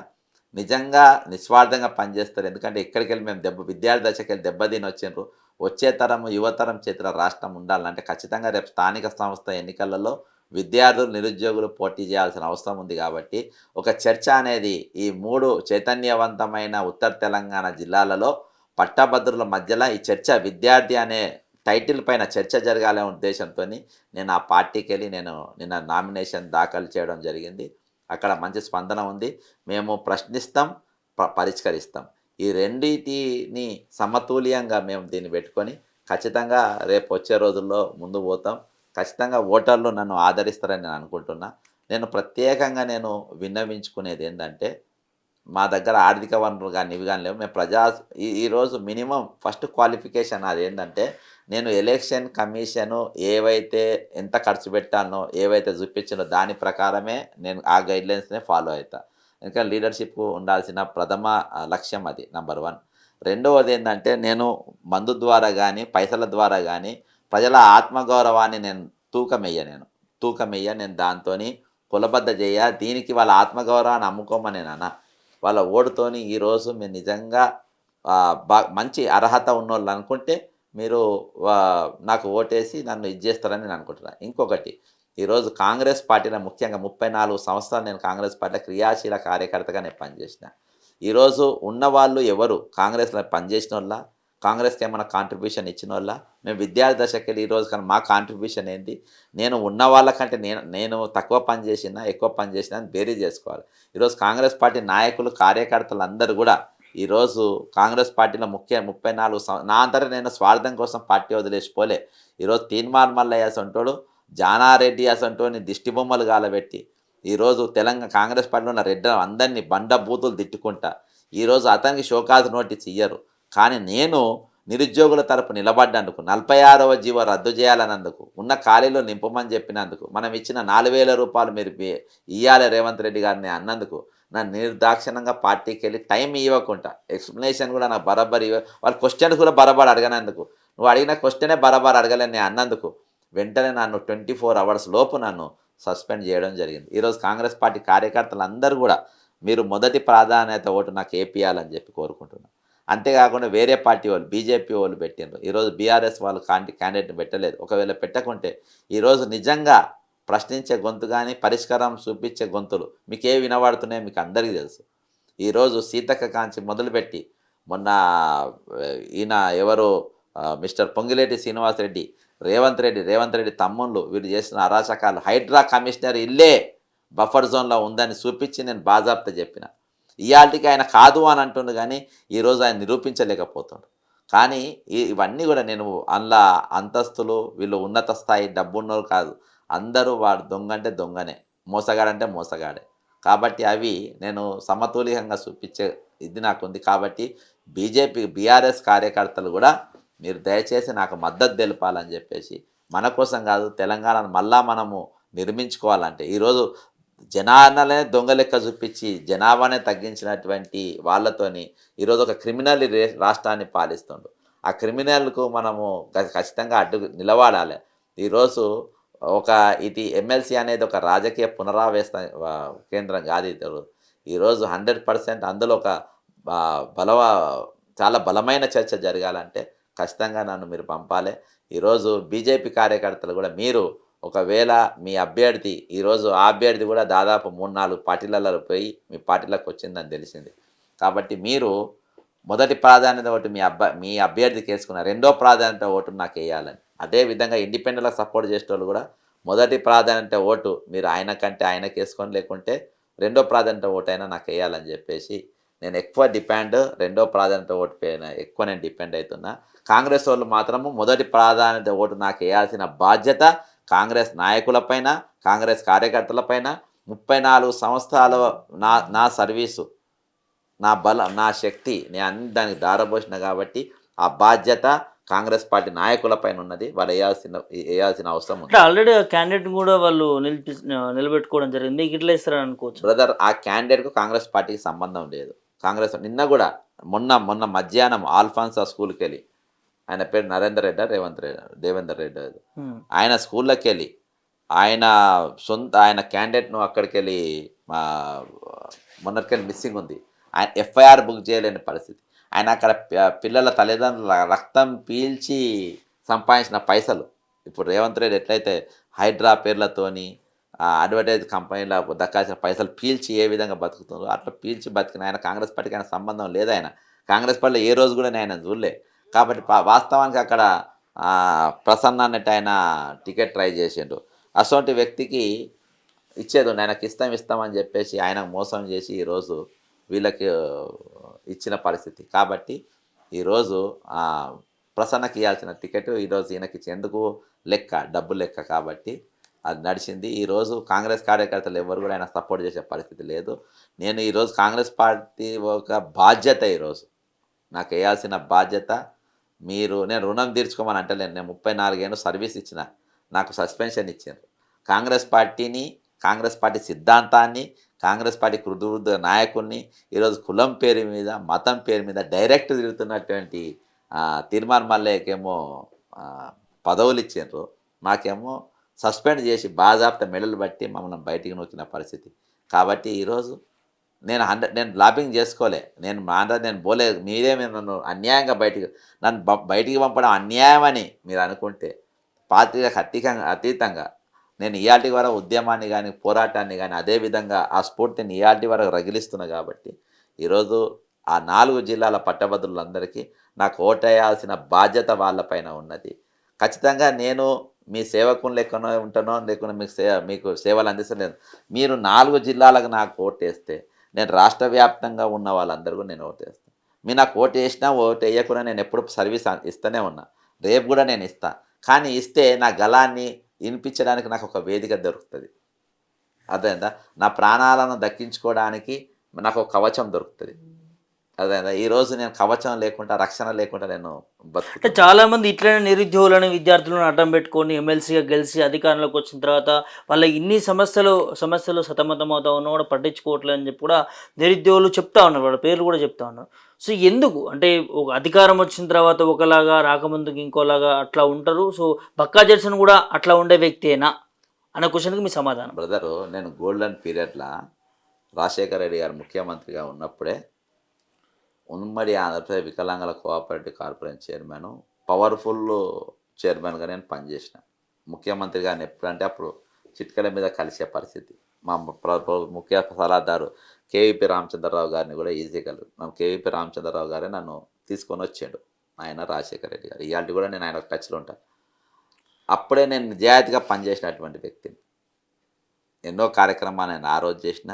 నిజంగా నిస్వార్థంగా పనిచేస్తారు. ఎందుకంటే ఇక్కడికి వెళ్ళి మేము విద్యార్థి దశకి వెళ్ళి దెబ్బతిని వచ్చిండ్రు. వచ్చే తరము యువతరం చేతిలో రాష్ట్రం ఉండాలంటే ఖచ్చితంగా రేపు స్థానిక సంస్థ ఎన్నికలలో విద్యార్థులు నిరుద్యోగులు పోటీ చేయాల్సిన అవసరం ఉంది. కాబట్టి ఒక చర్చ అనేది ఈ 3 చైతన్యవంతమైన ఉత్తర తెలంగాణ జిల్లాలలో పట్టభద్రుల మధ్యలో ఈ చర్చ, విద్యార్థి అనే టైటిల్ పైన చర్చ జరగాలనే ఉద్దేశంతో నేను ఆ పార్టీకి వెళ్ళి నిన్న నామినేషన్ దాఖలు చేయడం జరిగింది. అక్కడ మంచి స్పందన ఉంది. మేము ప్రశ్నిస్తాం, పరిష్కరిస్తాం. ఈ రెండింటిని సమతుల్యంగా మేము దీన్ని పెట్టుకొని ఖచ్చితంగా రేపు వచ్చే రోజుల్లో ముందు పోతాం. ఖచ్చితంగా ఓటర్లు నన్ను ఆదరిస్తారని నేను అనుకుంటున్నా. నేను ప్రత్యేకంగా నేను విన్నవించుకునేది ఏంటంటే, మా దగ్గర ఆర్థిక వనరులు కానీ ఇవి కానీ లేవు. మేము ఈరోజు మినిమం ఫస్ట్ క్వాలిఫికేషన్ అదేంటంటే, నేను ఎలక్షన్ కమిషను ఏవైతే ఎంత ఖర్చు పెట్టానో, ఏవైతే చూపించానో దాని ప్రకారమే నేను ఆ గైడ్లైన్స్‌నే ఫాలో అవుతా. ఎందుకంటే లీడర్‌షిప్ ఉండాల్సిన ప్రథమ లక్ష్యం అది నంబర్ 1. రెండవదేంటంటే, నేను మందు ద్వారా గానీ, పైసల ద్వారా గానీ, ప్రజల ఆత్మగౌరవాన్ని నేను తూకమెయ్య. నేను దాంతోని కులబద్ద జేయ. దీనికి వాళ్ళ ఆత్మగౌరవాన్ని అమ్ముకోమని నేననను. వాళ్ళ ఓటుతోని ఈరోజు మీరు నిజంగా మంచి అర్హత ఉన్నోళ్ళు అనుకుంటే మీరు నాకు ఓటేసి నన్ను ఇది చేస్తారని నేను అనుకుంటున్నాను. ఇంకొకటి, ఈరోజు కాంగ్రెస్ పార్టీలో ముఖ్యంగా 34 సంవత్సరాలు నేను కాంగ్రెస్ పార్టీలో క్రియాశీల కార్యకర్తగా నేను పనిచేసిన. ఈరోజు ఉన్నవాళ్ళు ఎవరు కాంగ్రెస్‌లో పనిచేసినోళ్ళా? కాంగ్రెస్‌కి ఏమైనా కాంట్రిబ్యూషన్ ఇచ్చినోళ్ళా? మేము విద్యార్థి దశకెళ్ళి ఈరోజు కానీ మా కాంట్రిబ్యూషన్ ఏంటి? నేను ఉన్న వాళ్ళకంటే నేను తక్కువ పని చేసినా, ఎక్కువ పని చేసినా అని బేరీజ్ చేసుకోవాలి. ఈరోజు కాంగ్రెస్ పార్టీ నాయకులు, కార్యకర్తలు అందరూ కూడా ఈరోజు కాంగ్రెస్ పార్టీలో 34 నా అంతటా నేను స్వార్థం కోసం పార్టీ వదిలేసిపోలే. ఈరోజు తీన్మార్ మల్లయ్య అసంటోడు, జానారెడ్డి అసంటోని దిష్టి బొమ్మలు గాలబెట్టి ఈరోజు కాంగ్రెస్ పార్టీలో ఉన్న రెడ్డి అందరినీ బండ బూతులు తిట్టుకుంటా. ఈరోజు అతనికి షోకాజ్ నోటీస్ ఇయ్యరు. కానీ నేను నిరుద్యోగుల తరపు నిలబడ్డందుకు, 46వ జీవో రద్దు చేయాలన్నందుకు, ఉన్న ఖాళీలో నింపమని చెప్పినందుకు, మనం ఇచ్చిన 4,000 రూపాయలు మీరు ఇయ్యాలి రేవంత్ రెడ్డి గారిని అన్నందుకు, నన్ను నిర్దాక్షిణ్యంగా పార్టీకి వెళ్ళి టైం ఇవ్వకుండా, ఎక్స్ప్లెనేషన్ కూడా నాకు బరాబర్ వాళ్ళు క్వశ్చన్ కూడా బరాబర్ అడగనందుకు, నువ్వు అడిగిన క్వశ్చనే బరాబర్ అడగలేని అన్నందుకు వెంటనే నన్ను 24 అవర్స్ లోపు నన్ను సస్పెండ్ చేయడం జరిగింది. ఈరోజు కాంగ్రెస్ పార్టీ కార్యకర్తలు అందరూ కూడా మీరు మొదటి ప్రాధాన్యత ఓటు నాకు ఏపీయాలని చెప్పి కోరుకుంటున్నాను. అంతేకాకుండా వేరే పార్టీ వాళ్ళు, బీజేపీ వాళ్ళు పెట్టిండ్రు. ఈరోజు బీఆర్ఎస్ వాళ్ళు క్యాండిడేట్ని పెట్టలేదు. ఒకవేళ పెట్టకుంటే ఈరోజు నిజంగా ప్రశ్నించే గొంతు కానీ, పరిష్కారం చూపించే గొంతులు మీకు ఏ వినబడుతున్నాయో మీకు అందరికీ తెలుసు. ఈరోజు సీతక్క కాంచి మొదలుపెట్టి మొన్న ఈయన ఎవరు మిస్టర్ పొంగిలేటి శ్రీనివాసరెడ్డి, రేవంత్ రెడ్డి తమ్ముళ్ళు వీళ్ళు చేసిన అరాచకాలు, హైడ్రా కమిషనర్ ఇల్లే బఫర్ జోన్లో ఉందని చూపించి నేను బాజాబ్తా చెప్పిన. ఇయాల్టికి ఆయన కాదు అని అంటుండు కానీ ఈరోజు ఆయన నిరూపించలేకపోతుండు. కానీ ఇవన్నీ కూడా నేను అందులో అంతస్తులు, వీళ్ళు ఉన్నత స్థాయి డబ్బున్నోరు కాదు, అందరూ వాడు దొంగ అంటే దొంగనే, మోసగాడంటే మోసగాడే. కాబట్టి అవి నేను సమతుల్యంగా చూపించే ఇది నాకుంది. కాబట్టి బీఆర్ఎస్ కార్యకర్తలు కూడా మీరు దయచేసి నాకు మద్దతు తెలపాలని చెప్పేసి, మన కోసం కాదు తెలంగాణను మళ్ళా మనము నిర్మించుకోవాలంటే ఈరోజు జనాలనే దొంగ లెక్క చూపించి జనాభానే తగ్గించినటువంటి వాళ్ళతోని ఈరోజు ఒక క్రిమినల్ రాష్ట్రాన్ని పాలిస్తుండు. ఆ క్రిమినల్కు మనము ఖచ్చితంగా అడ్డు నిలబడాలి. ఈరోజు ఇది ఎమ్మెల్సీ అనేది ఒక రాజకీయ పునరావేశ కేంద్రం కాదు. ఈరోజు 100% అందులో ఒక చాలా బలమైన చర్చ జరగాలంటే ఖచ్చితంగా నన్ను మీరు పంపాలి. ఈరోజు బీజేపీ కార్యకర్తలు కూడా మీరు ఒకవేళ మీ అభ్యర్థి ఈరోజు ఆ అభ్యర్థి కూడా దాదాపు 3-4 పార్టీలలో పోయి మీ పార్టీలోకి వచ్చిందని తెలిసింది. కాబట్టి మీరు మొదటి ప్రాధాన్యత ఓటు మీ అభ్యర్థికి వేసుకున్న, రెండో ప్రాధాన్యత ఓటు నాకు వేయాలని. అదేవిధంగా ఇండిపెండెంట్లకు సపోర్ట్ చేసేటోళ్ళు కూడా మొదటి ప్రాధాన్యత ఓటు మీరు ఆయనకి వేసుకొని, లేకుంటే రెండో ప్రాధాన్యత ఓటు అయినా నాకు వేయాలని చెప్పేసి నేను ఎక్కువ రెండో ప్రాధాన్యత ఓటు పైన ఎక్కువ నేను డిపెండ్ అవుతున్నా. కాంగ్రెస్ వాళ్ళు మాత్రము మొదటి ప్రాధాన్యత ఓటు నాకు వేయాల్సిన బాధ్యత కాంగ్రెస్ నాయకులపైన, కాంగ్రెస్ కార్యకర్తలపైన. 34 సంవత్సరాల నా సర్వీసు, నా బలం, నా శక్తి నేను అన్ని దానికి దారబోసిన కాబట్టి ఆ బాధ్యత కాంగ్రెస్ పార్టీ నాయకులపైన ఉన్నది. వాళ్ళు వేయాల్సిన అవసరం ఉంది. ఆల్రెడీ ఆ క్యాండిడేట్ కూడా వాళ్ళు నిలబెట్టుకోవడం జరిగింది. మీకు ఇట్లా ఇస్తారని అనుకోవచ్చు బ్రదర్. ఆ క్యాండిడేట్కు కాంగ్రెస్ పార్టీకి సంబంధం లేదు. కాంగ్రెస్ నిన్న కూడా మొన్న మధ్యాహ్నం ఆల్ఫాన్సా స్కూల్కి వెళ్ళి, ఆయన పేరు దేవేందర్ రెడ్డి ఆయన స్కూల్లోకి వెళ్ళి ఆయన క్యాండిడేట్ను అక్కడికి వెళ్ళి మొన్నటికెళ్ళి మిస్సింగ్ ఉంది. ఆయన ఎఫ్ఐఆర్ బుక్ చేయలేని పరిస్థితి. ఆయన అక్కడ పిల్లల తల్లిదండ్రుల రక్తం పీల్చి సంపాదించిన పైసలు ఇప్పుడు రేవంత్ రెడ్డి ఎట్లయితే హైడ్రా పేర్లతోని అడ్వర్టైజ్ కంపెనీల దక్కాల్సిన పైసలు పీల్చి ఏ విధంగా బతుకుతుందో అట్లా పీల్చి బతికిన ఆయన కాంగ్రెస్ పార్టీకి ఆయన సంబంధం లేదు. ఆయన కాంగ్రెస్ పార్టీలో ఏ రోజు కూడా నేను చూడలే. కాబట్టి వాస్తవానికి అక్కడ ప్రసన్న అన్నట్టు ఆయన టికెట్ ట్రై చేసిండు. అటువంటి వ్యక్తికి ఇచ్చేది ఆయనకి ఇస్తామని చెప్పేసి ఆయన మోసం చేసి ఈరోజు వీళ్ళకి ఇచ్చిన పరిస్థితి. కాబట్టి ఈరోజు ప్రసన్నకి ఇవ్వాల్సిన టికెట్ ఈరోజు ఈయనకి ఇచ్చేందుకు డబ్బు లెక్క. కాబట్టి అది నడిచింది. ఈరోజు కాంగ్రెస్ కార్యకర్తలు ఎవరు కూడా ఆయన సపోర్ట్ చేసే పరిస్థితి లేదు. నేను ఈరోజు కాంగ్రెస్ పార్టీ ఒక బాధ్యత ఈరోజు నాకు వేయాల్సిన బాధ్యత నేను రుణం తీర్చుకోమని అంటలేను. నేను 34 ఏళ్ళు సర్వీస్ ఇచ్చిన, నాకు సస్పెన్షన్ ఇచ్చారు. కాంగ్రెస్ పార్టీని, కాంగ్రెస్ పార్టీ సిద్ధాంతాన్ని, కాంగ్రెస్ పార్టీ వృద్ధ నాయకుడిని ఈరోజు కులం పేరు మీద, మతం పేరు మీద డైరెక్ట్ తిరుగుతున్నటువంటి తీర్మాన్ మల్లయ్యకేమో పదవులు ఇచ్చారు, మాకేమో సస్పెండ్ చేసి బాజాప్త మెడలు బట్టి మమ్మల్ని బయటికి నొక్కిన పరిస్థితి. కాబట్టి ఈరోజు నేను లాబింగ్ చేసుకోలే, నేను పోలేదు. మీరే నన్ను అన్యాయంగా బయటికి పంపడం అన్యాయం అని మీరు అనుకుంటే పార్టీలకు అతీతంగా నేను ఇయాల్టి వరకు ఉద్యమాన్ని కానీ పోరాటాన్ని కానీ అదేవిధంగా ఆ స్ఫూర్తిని ఇయాల్టి వరకు రగిలిస్తున్నా. కాబట్టి ఈరోజు ఆ 4 జిల్లాల పట్టభద్రులందరికీ నాకు ఓటేయాల్సిన బాధ్యత వాళ్ళపైన ఉన్నది. ఖచ్చితంగా నేను మీ సేవకుని లెక్కనో ఉంటానో లేకుండా మీకు సేవలు అందిస్తలేదు. మీరు 4 జిల్లాలకు నాకు ఓటేస్తే నేను రాష్ట్ర వ్యాప్తంగా ఉన్న వాళ్ళందరూ నేను ఓటేస్తాను. మీరు నాకు ఓటు వేసినా ఓటు వేయకుండా నేను ఎప్పుడు సర్వీస్ ఇస్తూనే ఉన్నా, రేపు కూడా నేను ఇస్తాను. కానీ ఇస్తే నా గళాన్ని వినిపించడానికి నాకు ఒక వేదిక దొరుకుతుంది. అదేందా నా ప్రాణాలను దక్కించుకోవడానికి నాకు ఒక కవచం దొరుకుతుంది. అదేందా ఈరోజు నేను కవచం లేకుండా, రక్షణ లేకుండా నేను అంటే చాలామంది ఇట్లనే నిరుద్యోగులను, విద్యార్థులను అడ్డం పెట్టుకొని ఎమ్మెల్సీగా గెలిచి అధికారంలోకి వచ్చిన తర్వాత వాళ్ళ ఇన్ని సమస్యలు సతమతం అవుతా ఉన్నా కూడా పట్టించుకోవట్లేదు అని చెప్పి కూడా నిరుద్యోగులు చెప్తా ఉన్నారు, వాళ్ళ పేర్లు కూడా చెప్తా ఉన్నారు. సో ఎందుకు అంటే ఒక అధికారం వచ్చిన తర్వాత ఒకలాగా, రాకముందుకు ఇంకోలాగా అట్లా ఉంటారు. సో బక్కా జడ్సన్ కూడా అట్లా ఉండే వ్యక్తేనా అనే క్వశ్చన్కి మీ సమాధానం. బ్రదరు, నేను గోల్డెన్ పీరియడ్లో రాజశేఖర రెడ్డి గారు ముఖ్యమంత్రిగా ఉన్నప్పుడే ఉమ్మడి ఆంధ్రప్రదేశ్ వికలాంగుల కోఆపరేటివ్ కార్పొరేషన్ చైర్మన్, పవర్ఫుల్ చైర్మన్గా నేను పనిచేసిన. ముఖ్యమంత్రి గారిని ఎప్పుడంటే అప్పుడు చిట్కల మీద కలిసే పరిస్థితి. మా ముఖ్య సలహాదారు కేవీపీ రామచంద్రరావు గారిని కూడా ఈజీగా కేవీపీ రామచంద్రరావు గారే నన్ను తీసుకొని వచ్చాడు, ఆయన రాజశేఖర రెడ్డి గారు. ఇవాళ కూడా నేను ఆయన టచ్లో ఉంటాను. అప్పుడే నేను నిజాయితీగా పనిచేసినటువంటి వ్యక్తిని. ఎన్నో కార్యక్రమాలు నేను ఆ రోజు చేసిన.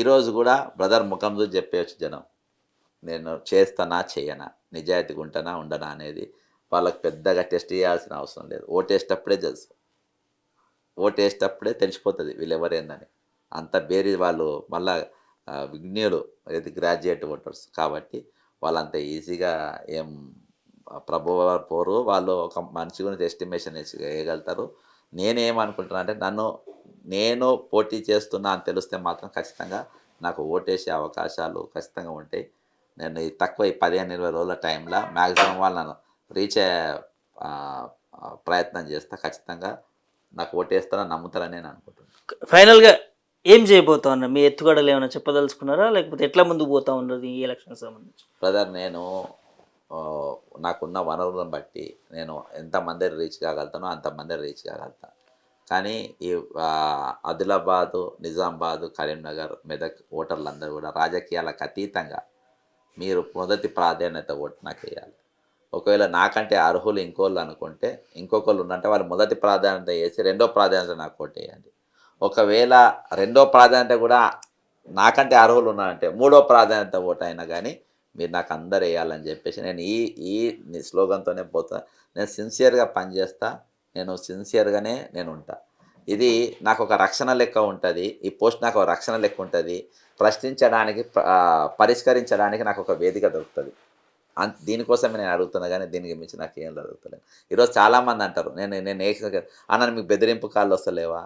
ఈరోజు కూడా బ్రదర్ ముఖం చూసి చెప్పేయచ్చు జనం, నేను చేస్తానా చేయనా, నిజాయితీగా ఉంటానా ఉండనా అనేది వాళ్ళకి పెద్దగా టెస్ట్ చేయాల్సిన అవసరం లేదు. ఓటేసేటప్పుడే తెలుసు, ఓటేసేటప్పుడే తెలిసిపోతుంది వీళ్ళు ఎవరేందని. అంత బేరీ వాళ్ళు మళ్ళా విజ్ఞులు, ఏది గ్రాడ్యుయేట్ ఓటర్స్ కాబట్టి వాళ్ళంత ఈజీగా ఏం ప్రభువ పోరు. వాళ్ళు ఒక మనిషి గురించి ఎస్టిమేషన్ వేయగలుగుతారు. నేనేమనుకుంటున్నా అంటే నేను పోటీ చేస్తున్నా అని తెలిస్తే మాత్రం ఖచ్చితంగా నాకు ఓటేసే అవకాశాలు ఖచ్చితంగా ఉంటాయి. నేను తక్కువ 15-20 రోజుల టైంలో మ్యాక్సిమం వాళ్ళను రీచ్ అయ్యే ప్రయత్నం చేస్తా. ఖచ్చితంగా నాకు ఓటేస్తారని నమ్ముతారని నేను అనుకుంటున్నాను. ఫైనల్గా ఏం చేయబోతా ఉన్నారు? మీ ఎత్తుగడలు ఏమైనా చెప్పదలుచుకున్నారా, లేకపోతే ఎట్లా ముందుకు పోతా ఉన్నది ఈ ఎలక్షన్ సంబంధించి? బ్రదర్, నేను నాకున్న వనరులను బట్టి నేను ఎంతమంది రీచ్ కాగలుగుతానో అంతమంది రీచ్ కాగలుగుతాను. కానీ ఈ ఆదిలాబాదు, నిజామాబాదు, కరీంనగర్, మెదక్ ఓటర్లందరూ కూడా రాజకీయాలకు అతీతంగా మీరు మొదటి ప్రాధాన్యత ఓటు నాకు వేయాలి. ఒకవేళ నాకంటే అర్హులు ఇంకోళ్ళు అనుకుంటే, ఇంకొకళ్ళు ఉన్నంటే వాళ్ళు మొదటి ప్రాధాన్యత వేసి రెండో ప్రాధాన్యత నాకు ఓటు వేయండి. ఒకవేళ రెండో ప్రాధాన్యత కూడా నాకంటే అర్హులు ఉన్నారంటే మూడో ప్రాధాన్యత ఓటు అయినా కానీ మీరు నాకు అందరు వేయాలని చెప్పేసి నేను ఈ స్లోగన్తోనే పోతా. నేను సిన్సియర్గా పనిచేస్తా, నేను సిన్సియర్గానే నేను ఉంటా. ఇది నాకు ఒక రక్షణ లెక్క ఉంటుంది. ఈ పోస్ట్ నాకు ఒక రక్షణ లెక్క ఉంటుంది. ప్రశ్నించడానికి, పరిష్కరించడానికి నాకు ఒక వేదిక దొరుకుతుంది. దీనికోసమే నేను అడుగుతున్నా, కానీ దీనికి మించి నాకు ఏం అడుగుతలేదు. ఈరోజు చాలామంది అంటారు, అన్న మీకు బెదిరింపు కాళ్ళు వస్తలేవా,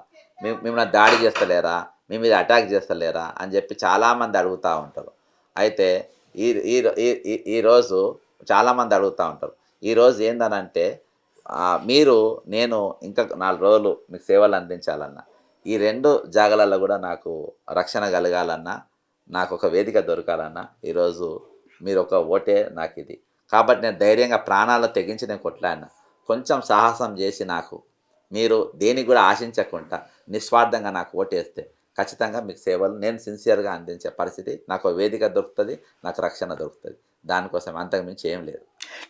మిమ్మల్ని దాడి చేస్తలేరా, మీ మీద అటాక్ చేస్తలేరా అని చెప్పి చాలామంది అడుగుతూ ఉంటారు. అయితే ఈరోజు చాలామంది అడుగుతూ ఉంటారు. ఈరోజు ఏందనంటే నేను ఇంకా 4 రోజులు మీకు సేవలు అందించాలన్నా, ఈ 2 జాగాలలో కూడా నాకు రక్షణ కలగాలన్నా, నాకు ఒక వేదిక దొరకాలన్నా ఈరోజు మీరు ఒక ఓటే నాకు ఇది. కాబట్టి నేను ధైర్యంగా ప్రాణాలు తెగించి నేను కొట్లాడినా. కొంచెం సాహసం చేసి నాకు మీరు దేనికి కూడా ఆశించకుండా నిస్వార్థంగా నాకు ఓటేస్తే ఖచ్చితంగా మీకు సేవలు నేను సిన్సియర్గా అందించే పరిస్థితి, నాకు వేదిక దొరుకుతుంది, నాకు రక్షణ దొరుకుతుంది. దానికోసం అంతకుమించి ఏం లేదు.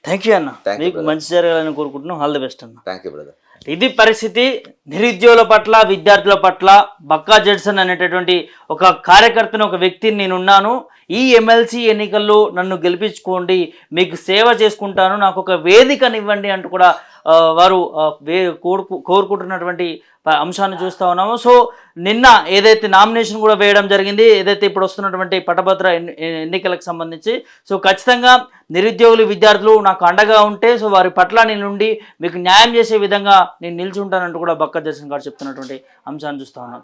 థ్యాంక్ యూ అన్న, మీకు మంచి జరగాలని కోరుకుంటున్నాం. ఆల్ ది బెస్ట్ అన్న. Thank you brother. ఇది పరిస్థితి. నిరుద్యోగుల పట్ల, విద్యార్థుల పట్ల బక్కా జడ్సన్ అనేటటువంటి ఒక కార్యకర్తను, ఒక వ్యక్తిని నేనున్నాను. ఈ ఎమ్మెల్సీ ఎన్నికల్లో నన్ను గెలిపించుకోండి, మీకు సేవ చేసుకుంటాను, నాకు ఒక వేదికనివ్వండి అంటూ కూడా వారు కోరుకుంటున్నటువంటి అంశాన్ని చూస్తూ ఉన్నాము. సో నిన్న ఏదైతే నామినేషన్ కూడా వేయడం జరిగింది, ఏదైతే ఇప్పుడు వస్తున్నటువంటి పట్టభద్ర ఎన్నికలకు సంబంధించి, సో ఖచ్చితంగా నిరుద్యోగులు విద్యార్థులు నాకు అండగా ఉంటే సో వారి పట్ల నేను నుండి మీకు న్యాయం చేసే విధంగా నేను నిలిచి ఉంటానంటూ కూడా బక్క దర్శన్ గారు చెప్తున్నటువంటి అంశాన్ని చూస్తూ ఉన్నాం.